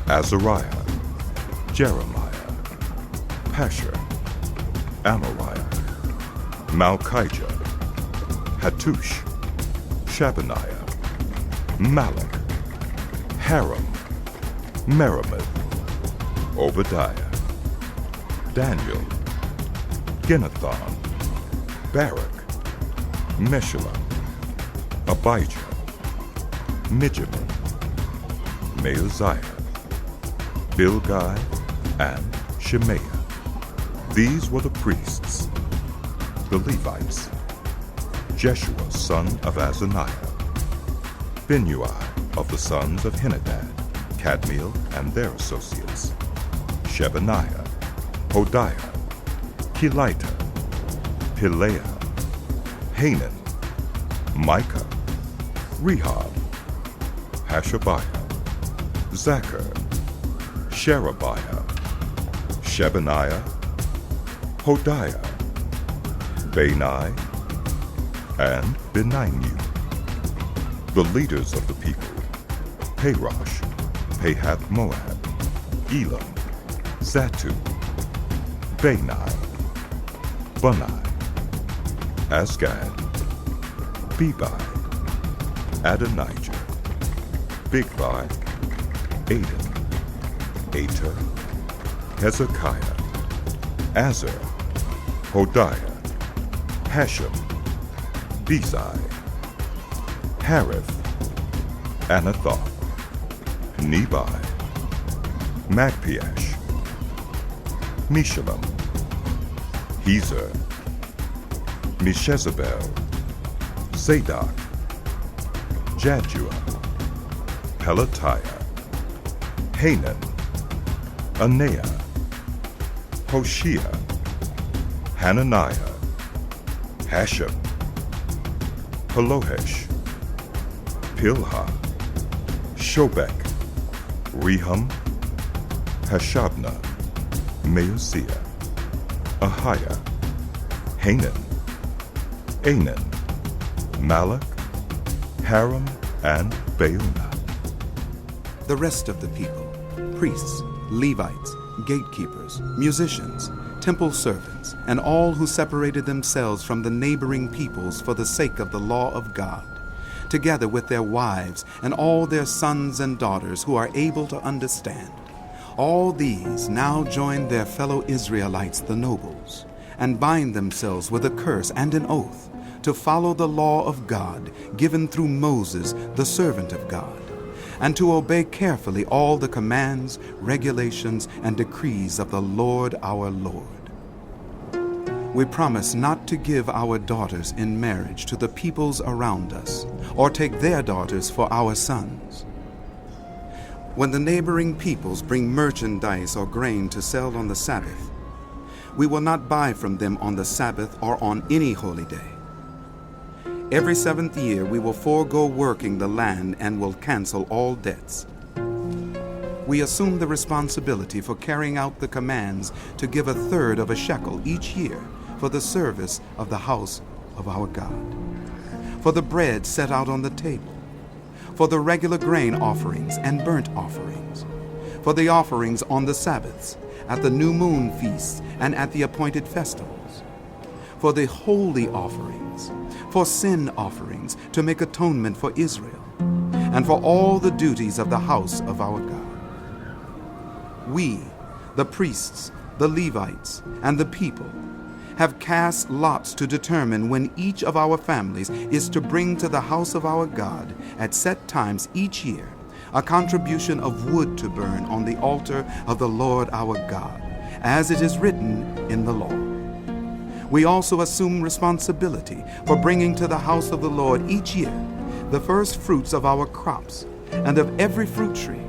Azariah, Jeremiah, Pashur, Amariah, Malchijah, Hattush, Shabaniah, Malach, Haram, Merimoth, Obadiah, Daniel, Ginnethon, Barak, Meshullam, Abijah, Mijamin, Maaziah, Bilgai, and Shemaiah. These were the priests. The Levites: Jeshua son of Azaniah, Binnui of the sons of Henadad, Kadmiel and their associates, Shebaniah, Hodiah, Kelita, Pileah, Hanan, Micah, Rehob, Hashabiah, Zachar, Sherebiah, Shebaniah, Hodiah, Bani, and Beninu. The leaders of the people: Parosh, Pahath-Moab, Elam, Zatu, Bani, Bunai, Asgad, Bebai, Adonijah, Bigvai, Aden, Ater, Hezekiah, Azar, Hodiah, Hashem, Bezai, Harith, Anathoth, Nebai, Magpiash, Meshullam, Hezer, Meshezabel, Zadok, Jaddua, Pelatiah, Hanan, Anaiah, Hoshea, Hananiah, Hashem, Pelohesh, Pilha, Shobek, Rehum, Hashabna, Maaseiah, Ahiah, Hanan, Anan, Malach, Haram, and Baunah. The rest of the people: priests, Levites, gatekeepers, musicians, temple servants, and all who separated themselves from the neighboring peoples for the sake of the law of God, together with their wives and all their sons and daughters who are able to understand. All these now join their fellow Israelites, the nobles, and bind themselves with a curse and an oath to follow the law of God given through Moses, the servant of God, and to obey carefully all the commands, regulations, and decrees of the Lord our Lord. We promise not to give our daughters in marriage to the peoples around us, or take their daughters for our sons. When the neighboring peoples bring merchandise or grain to sell on the Sabbath, we will not buy from them on the Sabbath or on any holy day. Every 7th year we will forego working the land and will cancel all debts. We assume the responsibility for carrying out the commands to give 1/3 of a shekel each year for the service of the house of our God, for the bread set out on the table, for the regular grain offerings and burnt offerings, for the offerings on the Sabbaths, at the new moon feasts, and at the appointed festivals, for the holy offerings, for sin offerings to make atonement for Israel, and for all the duties of the house of our God. We, the priests, the Levites, and the people, have cast lots to determine when each of our families is to bring to the house of our God at set times each year a contribution of wood to burn on the altar of the Lord our God, as it is written in the law. We also assume responsibility for bringing to the house of the Lord each year the first fruits of our crops and of every fruit tree.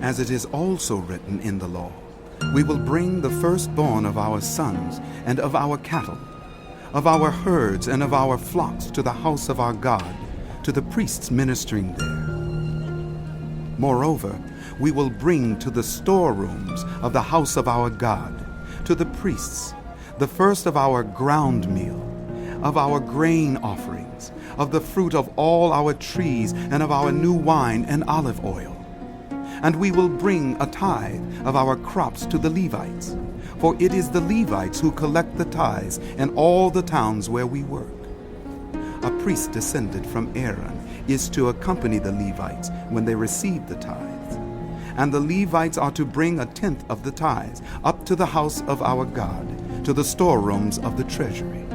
As it is also written in the law, we will bring the firstborn of our sons and of our cattle, of our herds and of our flocks to the house of our God, to the priests ministering there. Moreover, we will bring to the storerooms of the house of our God, to the priests, the first of our ground meal, of our grain offerings, of the fruit of all our trees, and of our new wine and olive oil. And we will bring a tithe of our crops to the Levites, for it is the Levites who collect the tithes in all the towns where we work. A priest descended from Aaron is to accompany the Levites when they receive the tithes. And the Levites are to bring a tenth of the tithes up to the house of our God, to the storerooms of the treasury.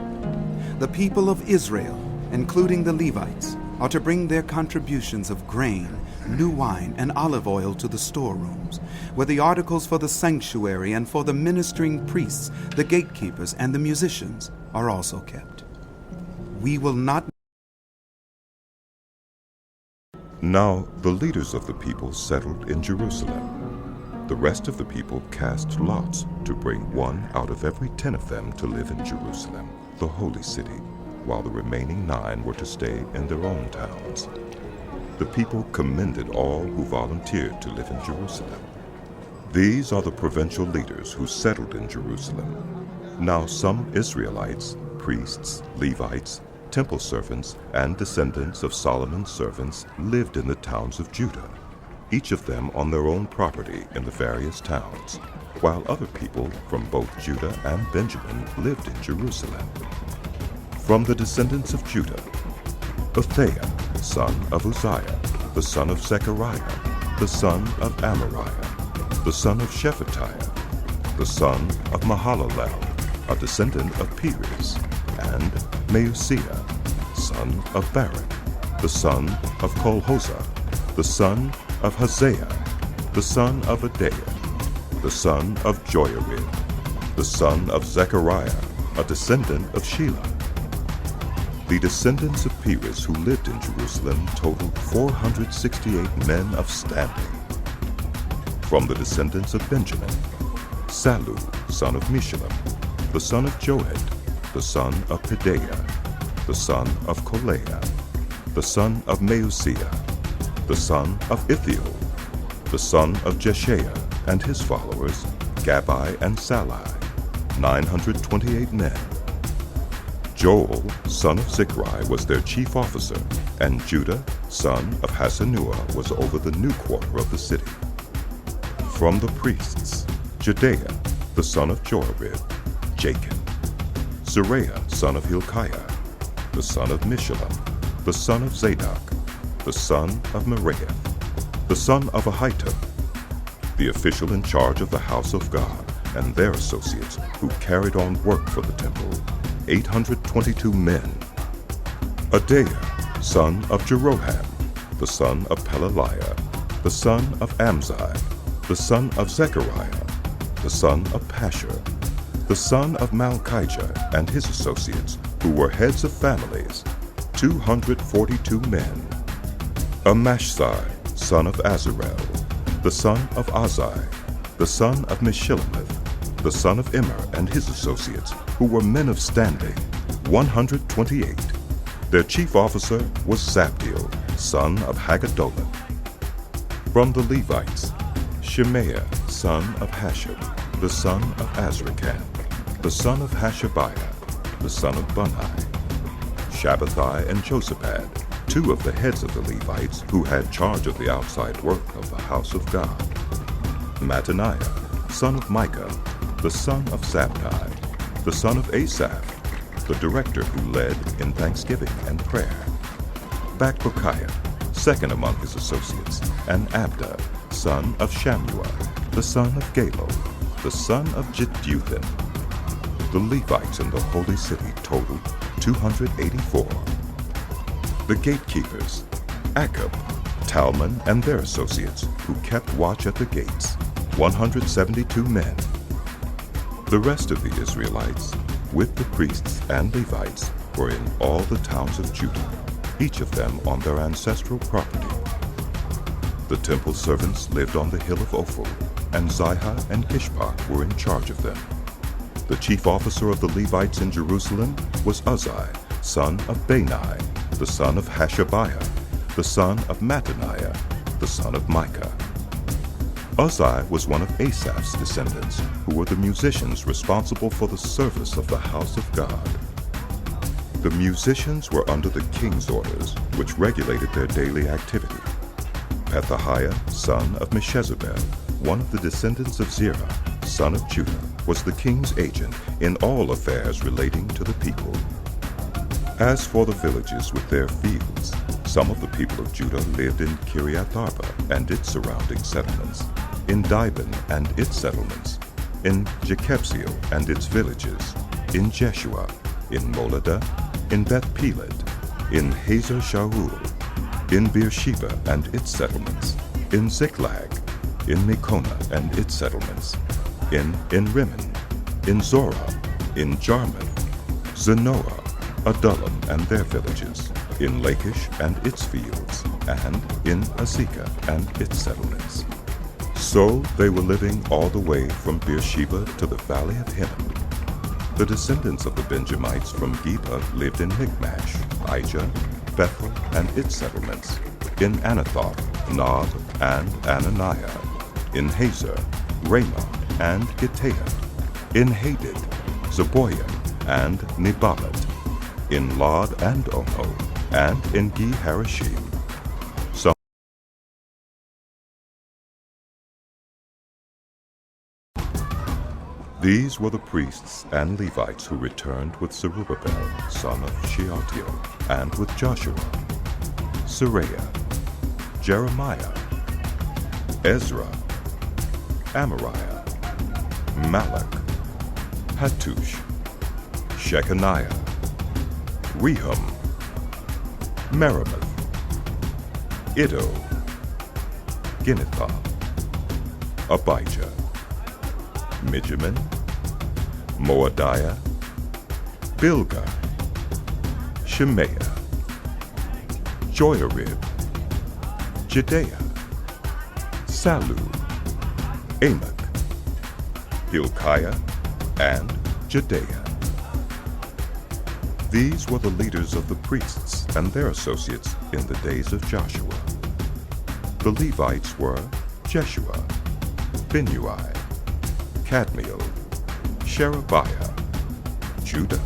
The people of Israel, including the Levites, are to bring their contributions of grain, new wine, and olive oil to the storerooms, where the articles for the sanctuary and for the ministering priests, the gatekeepers, and the musicians are also kept. We will not. Now the leaders of the people settled in Jerusalem. The rest of the people cast lots to bring one out of every 10 of them to live in Jerusalem, the holy city, while the remaining 9 were to stay in their own towns. The people commended all who volunteered to live in Jerusalem. These are the provincial leaders who settled in Jerusalem. Now some Israelites, priests, Levites, temple servants, and descendants of Solomon's servants lived in the towns of Judah, each of them on their own property in the various towns, while other people from both Judah and Benjamin lived in Jerusalem. From the descendants of Judah, Athaiah, son of Uzziah, the son of Zechariah, the son of Amariah, the son of Shephatiah, the son of Mahalalel, a descendant of Perez, and Maaseiah, son of Barak, the son of Kolhozah, the son of Hosea, the son of Adaiah, the son of Joiarib, the son of Zechariah, a descendant of Shelah. The descendants of Perez who lived in Jerusalem totaled 468 men of standing. From the descendants of Benjamin, Sallu, son of Meshullam, the son of Joed, the son of Pedaiah, the son of Kolaiah, the son of Maaseiah, the son of Ithiel, the son of Jeshiah, and his followers, Gabbai and Sallai, 928 men. Joel, son of Zichri, was their chief officer, and Judah, son of Hasenuah, was over the new quarter of the city. From the priests, Jedaiah, the son of Joarib, Jachin, Seraiah, son of Hilkiah, the son of Meshullam, the son of Zadok, the son of Meraioth, the son of Ahitub, the official in charge of the house of God, and their associates who carried on work for the temple, 822 men. Adaiah, son of Jeroham, the son of Pelaliah, the son of Amzai, the son of Zechariah, the son of Pashur, the son of Malchijah, and his associates, who were heads of families, 242 men. Amashsai, son of Azarel, the son of Azai, the son of Meshillemith, the son of Immer, and his associates, who were men of standing, 128. Their chief officer was Zabdiel, son of Haggedolim. From the Levites, Shemaiah, son of Hashab, the son of Azrikam, the son of Hashabiah, the son of Bunai, Shabbathai and Josabad, 2 of the heads of the Levites who had charge of the outside work of the house of God. Mattaniah, son of Micah, the son of Zabdi, the son of Asaph, the director who led in thanksgiving and prayer. Bakbukiah, second among his associates, and Abda, son of Shammua, the son of Galal, the son of Jeduthun. The Levites in the holy city totaled 284. The gatekeepers, Akub, Talmon, and their associates, who kept watch at the gates, 172 men. The rest of the Israelites, with the priests and Levites, were in all the towns of Judah, each of them on their ancestral property. The temple servants lived on the hill of Ophel, and Zihah and Gishpak were in charge of them. The chief officer of the Levites in Jerusalem was Uzzi, son of Bani, the son of Hashabiah, the son of Mattaniah, the son of Micah. Uzzi was one of Asaph's descendants, who were the musicians responsible for the service of the house of God. The musicians were under the king's orders, which regulated their daily activity. Pethahiah, son of Meshezabel, one of the descendants of Zerah, son of Judah, was the king's agent in all affairs relating to the people. As for the villages with their fields, some of the people of Judah lived in Kiriath Arba and its surrounding settlements, in Dibon and its settlements, in Jekebzeel and its villages, in Jeshua, in Moladah, in Beth Pelet, in Hazer Shaul, in Beersheba and its settlements, in Ziklag, in Mekonah and its settlements, in Rimmon, in Zorah, in Jarmuth, Zanoah, Adullam and their villages, in Lachish and its fields, and in Azekah and its settlements. So they were living all the way from Beersheba to the valley of Hinnom. The descendants of the Benjamites from Geba lived in Michmash, Aijah, Bethel and its settlements, in Anathoth, Nob, and Ananiah, in Hazor, Ramoth, and Gittaiah, in Hadid, Zeboiim, and Neballat, in Lod and Ono, and in Ge-Harashim. These were the priests and Levites who returned with Zerubbabel, son of Shealtiel, and with Joshua, Seraiah, Jeremiah, Ezra, Amariah, Malach, Hattush, Shechaniah, Rehum, Meremoth, Iddo, Ginnethon, Abijah, Mijamin, Moadiah, Bilgah, Shemaiah, Joiarib, Jedaiah, Sallu, Amok, Hilkiah, and Jedaiah. These were the leaders of the priests and their associates in the days of Joshua. The Levites were Jeshua, Binnui, Kadmiel, Sherebiah, Judah,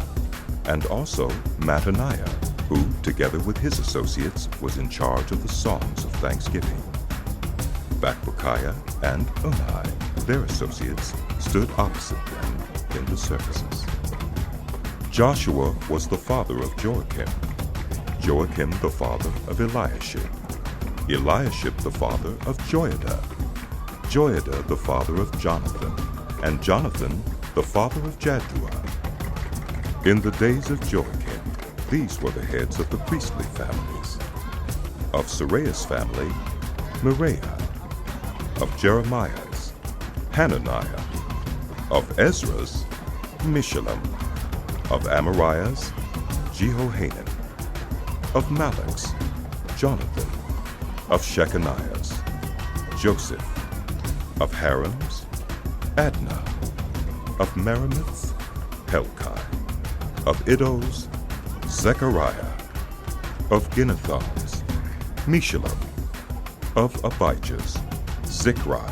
and also Mattaniah, who, together with his associates, was in charge of the songs of thanksgiving. Bakbukiah and Unai, their associates, stood opposite them in the services. Joshua was the father of Joachim, Joachim the father of Eliashib, Eliashib the father of Joiada, Joiada the father of Jonathan, and Jonathan the father of Jaddua. In the days of Joachim, these were the heads of the priestly families. Of Seraiah's family, Meraiah. Of Jeremiah's, Hananiah. Of Ezra's, Meshullam. Of Amariah's, Jehohanan. Of Malach's, Jonathan. Of Shechaniah's, Joseph. Of Haram's, Adnah. Of Meremoth's, Helkai. Of Iddo's, Zechariah. Of Ginnethon's, Meshullam. Of Abijah's, Zichri.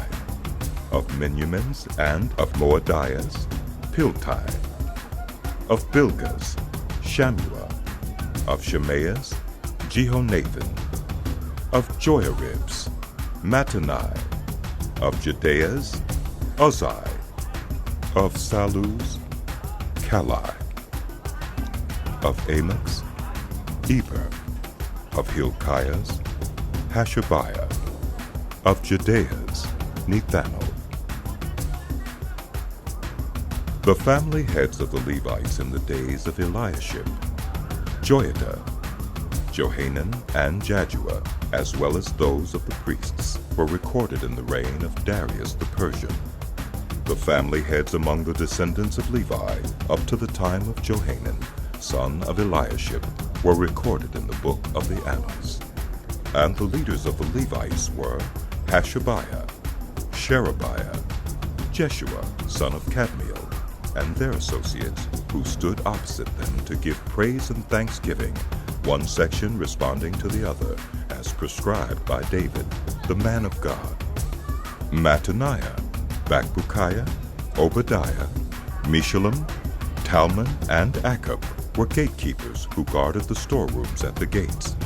Of Miniamin's and of Moadiah's, Piltai. Of Bilgah's, Shammua. Of Shemaiah's, Jehonathan. Of Joiarib's, Mattani. Of Jedaiah's, Uzzi. Of Sallu's, Kalai. Of Amok's, Eber. Of Hilkiah's, Hashabiah. Of Jedaiah's, Nethanel. The family heads of the Levites in the days of Eliashib, Joiada, Johanan, and Jaddua, as well as those of the priests, were recorded in the reign of Darius the Persian. The family heads among the descendants of Levi, up to the time of Johanan, son of Eliashib, were recorded in the book of the Annals. And the leaders of the Levites were Hashabiah, Sherebiah, Jeshua, son of Kadmiel, and their associates, who stood opposite them to give praise and thanksgiving, one section responding to the other, as prescribed by David, the man of God. Mattaniah, Bakbukiah, Obadiah, Meshullam, Talmon, and Akkub were gatekeepers who guarded the storerooms at the gates.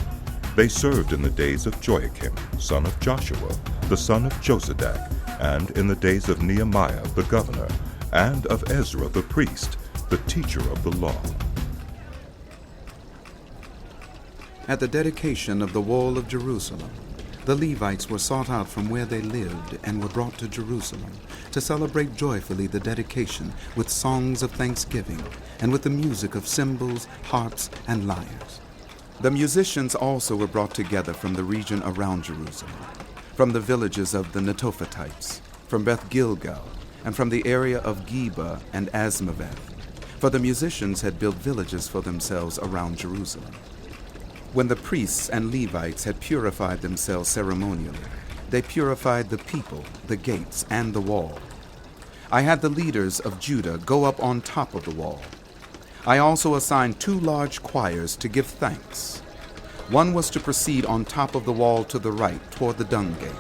They served in the days of Joachim, son of Joshua, the son of Josadak, and in the days of Nehemiah the governor, and of Ezra the priest, the teacher of the law. At the dedication of the wall of Jerusalem, the Levites were sought out from where they lived and were brought to Jerusalem to celebrate joyfully the dedication with songs of thanksgiving and with the music of cymbals, harps, and lyres. The musicians also were brought together from the region around Jerusalem, from the villages of the Netophatites, from Beth Gilgal, and from the area of Geba and Asmaveth, for the musicians had built villages for themselves around Jerusalem. When the priests and Levites had purified themselves ceremonially, they purified the people, the gates, and the wall. I had the leaders of Judah go up on top of the wall. I also assigned 2 large choirs to give thanks. One was to proceed on top of the wall to the right toward the dung gate.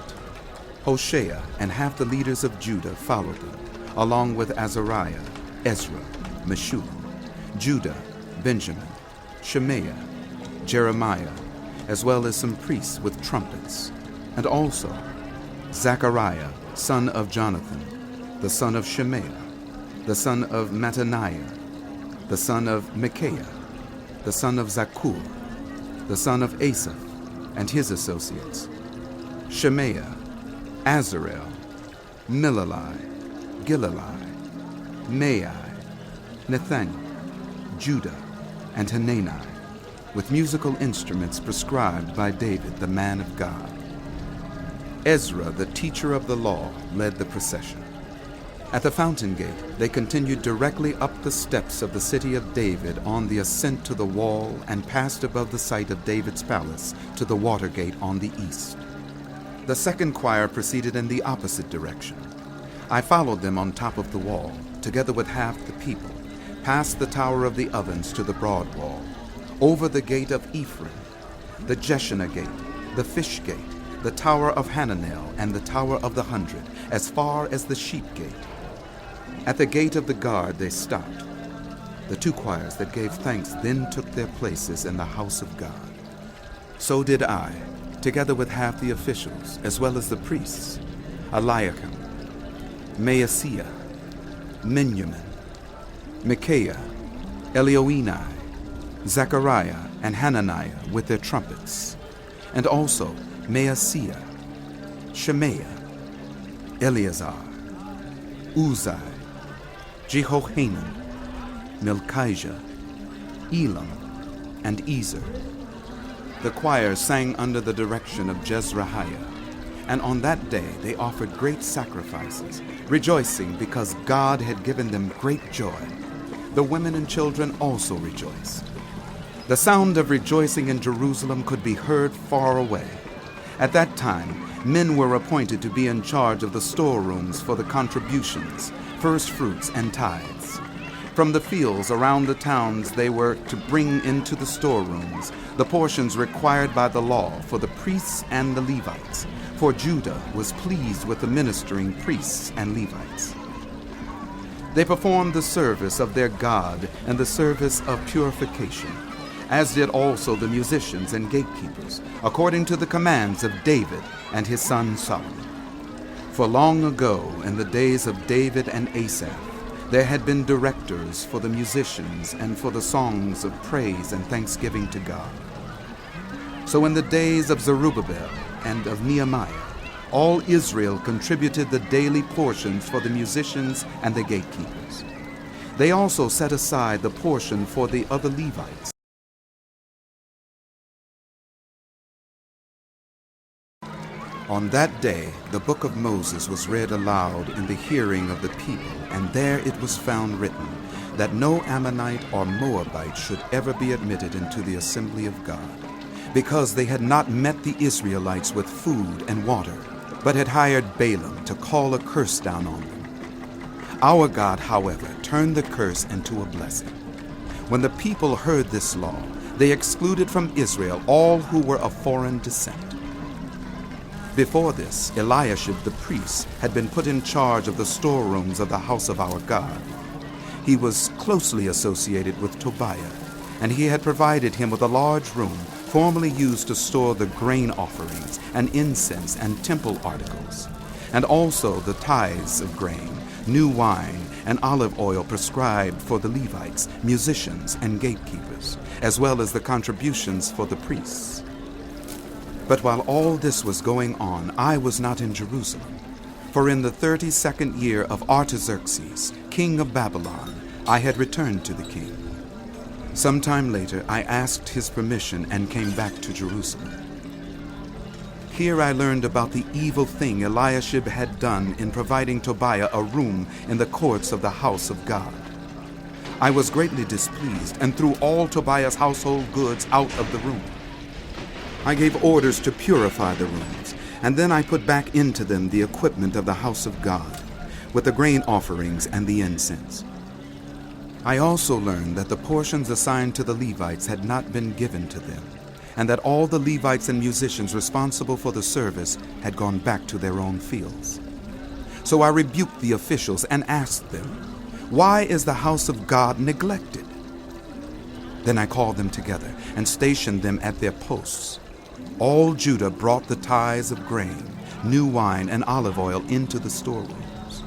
Hoshea and half the leaders of Judah followed them, along with Azariah, Ezra, Meshullam, Judah, Benjamin, Shemaiah, Jeremiah, as well as some priests with trumpets, and also Zechariah, son of Jonathan, the son of Shemaiah, the son of Mattaniah, the son of Micaiah, the son of Zakkur, the son of Asaph, and his associates, Shemaiah, Azarel, Milalai, Gilalai, Maai, Nethaniel, Judah, and Hanani, with musical instruments prescribed by David, the man of God. Ezra, the teacher of the law, led the procession. At the fountain gate, they continued directly up the steps of the city of David on the ascent to the wall and passed above the site of David's palace to the water gate on the east. The second choir proceeded in the opposite direction. I followed them on top of the wall, together with half the people, past the Tower of the Ovens to the broad wall, over the gate of Ephraim, the Jeshanah gate, the Fish gate, the Tower of Hananel, and the Tower of the 100, as far as the Sheep gate. At the gate of the guard they stopped. The 2 choirs that gave thanks then took their places in the house of God. So did I, together with half the officials, as well as the priests, Eliakim, Maaseiah, Miniamin, Micaiah, Elioenai, Zechariah, and Hananiah with their trumpets, and also Maaseiah, Shemaiah, Eleazar, Uzai, Jehohanan, Melchijah, Elam, and Ezer. The choir sang under the direction of Jezrahiah, and on that day they offered great sacrifices, rejoicing because God had given them great joy. The women and children also rejoiced. The sound of rejoicing in Jerusalem could be heard far away. At that time, men were appointed to be in charge of the storerooms for the contributions, first fruits, and tithes. From the fields around the towns they were to bring into the storerooms the portions required by the law for the priests and the Levites, for Judah was pleased with the ministering priests and Levites. They performed the service of their God and the service of purification, as did also the musicians and gatekeepers, according to the commands of David and his son Solomon. For long ago, in the days of David and Asaph, there had been directors for the musicians and for the songs of praise and thanksgiving to God. So in the days of Zerubbabel and of Nehemiah, all Israel contributed the daily portions for the musicians and the gatekeepers. They also set aside the portion for the other Levites. On that day, the book of Moses was read aloud in the hearing of the people, and there it was found written that no Ammonite or Moabite should ever be admitted into the assembly of God, because they had not met the Israelites with food and water, but had hired Balaam to call a curse down on them. Our God, however, turned the curse into a blessing. When the people heard this law, they excluded from Israel all who were of foreign descent. Before this, Eliashib the priest had been put in charge of the storerooms of the house of our God. He was closely associated with Tobiah, and he had provided him with a large room formerly used to store the grain offerings and incense and temple articles, and also the tithes of grain, new wine, and olive oil prescribed for the Levites, musicians, and gatekeepers, as well as the contributions for the priests. But while all this was going on, I was not in Jerusalem, for in the 32nd year of Artaxerxes, king of Babylon, I had returned to the king. Sometime later, I asked his permission and came back to Jerusalem. Here I learned about the evil thing Eliashib had done in providing Tobiah a room in the courts of the house of God. I was greatly displeased and threw all Tobiah's household goods out of the room. I gave orders to purify the rooms, and then I put back into them the equipment of the house of God, with the grain offerings and the incense. I also learned that the portions assigned to the Levites had not been given to them, and that all the Levites and musicians responsible for the service had gone back to their own fields. So I rebuked the officials and asked them, "Why is the house of God neglected?" Then I called them together and stationed them at their posts. All Judah brought the tithes of grain, new wine, and olive oil into the storerooms.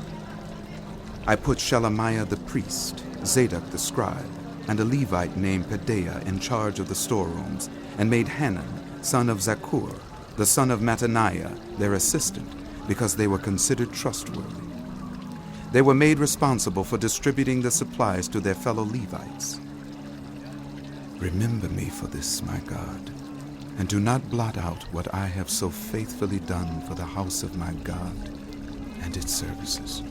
I put Shelemiah the priest, Zadok the scribe, and a Levite named Pedaiah in charge of the storerooms, and made Hanan, son of Zakkur, the son of Mattaniah, their assistant, because they were considered trustworthy. They were made responsible for distributing the supplies to their fellow Levites. Remember me for this, my God, and do not blot out what I have so faithfully done for the house of my God and its services.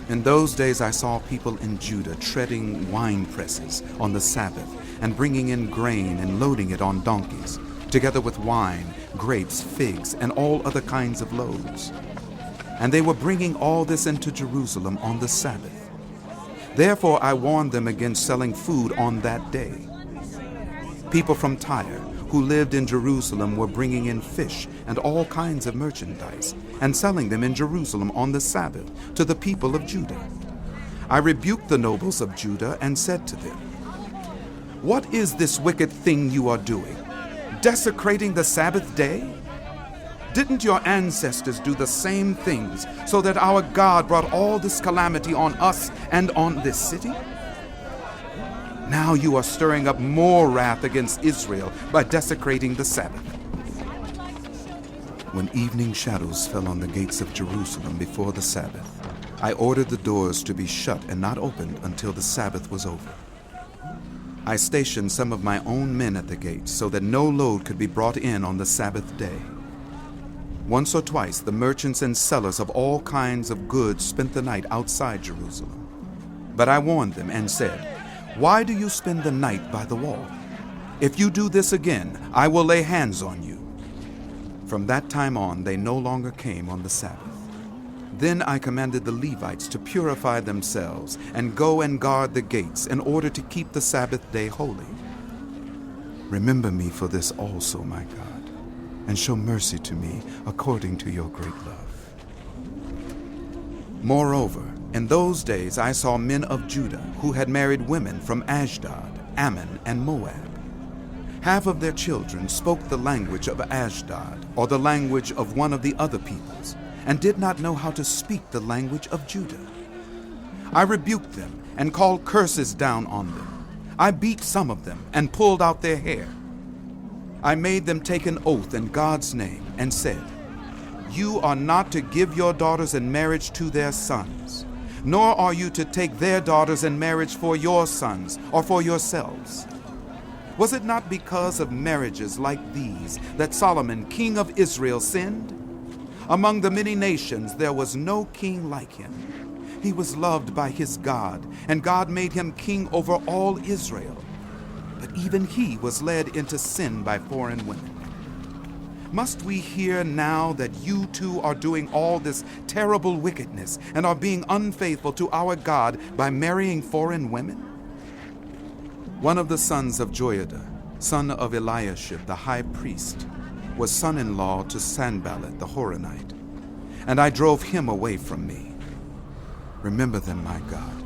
In those days I saw people in Judah treading wine presses on the Sabbath and bringing in grain and loading it on donkeys, together with wine, grapes, figs, and all other kinds of loads. And they were bringing all this into Jerusalem on the Sabbath. Therefore I warned them against selling food on that day. People from Tyre who lived in Jerusalem were bringing in fish and all kinds of merchandise and selling them in Jerusalem on the Sabbath to the people of Judah. I rebuked the nobles of Judah and said to them, "What is this wicked thing you are doing, desecrating the Sabbath day? Didn't your ancestors do the same things so that our God brought all this calamity on us and on this city? Now you are stirring up more wrath against Israel by desecrating the Sabbath." When evening shadows fell on the gates of Jerusalem before the Sabbath, I ordered the doors to be shut and not opened until the Sabbath was over. I stationed some of my own men at the gates so that no load could be brought in on the Sabbath day. Once or twice the merchants and sellers of all kinds of goods spent the night outside Jerusalem. But I warned them and said, "Why do you spend the night by the wall? If you do this again, I will lay hands on you." From that time on, they no longer came on the Sabbath. Then I commanded the Levites to purify themselves and go and guard the gates in order to keep the Sabbath day holy. Remember me for this also, my God, and show mercy to me according to your great love. Moreover, in those days I saw men of Judah who had married women from Ashdod, Ammon, and Moab. Half of their children spoke the language of Ashdod, or the language of one of the other peoples, and did not know how to speak the language of Judah. I rebuked them and called curses down on them. I beat some of them and pulled out their hair. I made them take an oath in God's name and said, "You are not to give your daughters in marriage to their sons, nor are you to take their daughters in marriage for your sons or for yourselves." Was it not because of marriages like these that Solomon, king of Israel, sinned? Among the many nations there was no king like him. He was loved by his God, and God made him king over all Israel. But even he was led into sin by foreign women. Must we hear now that you too are doing all this terrible wickedness and are being unfaithful to our God by marrying foreign women? One of the sons of Joiada, son of Eliashib the high priest, was son-in-law to Sanballat the Horonite, and I drove him away from me. Remember them, my God,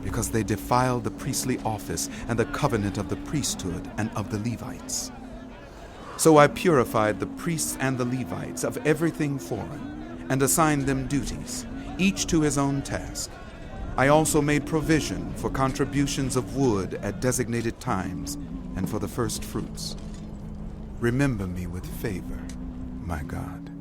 because they defiled the priestly office and the covenant of the priesthood and of the Levites. So I purified the priests and the Levites of everything foreign, and assigned them duties, each to his own task. I also made provision for contributions of wood at designated times and for the first fruits. Remember me with favor, my God.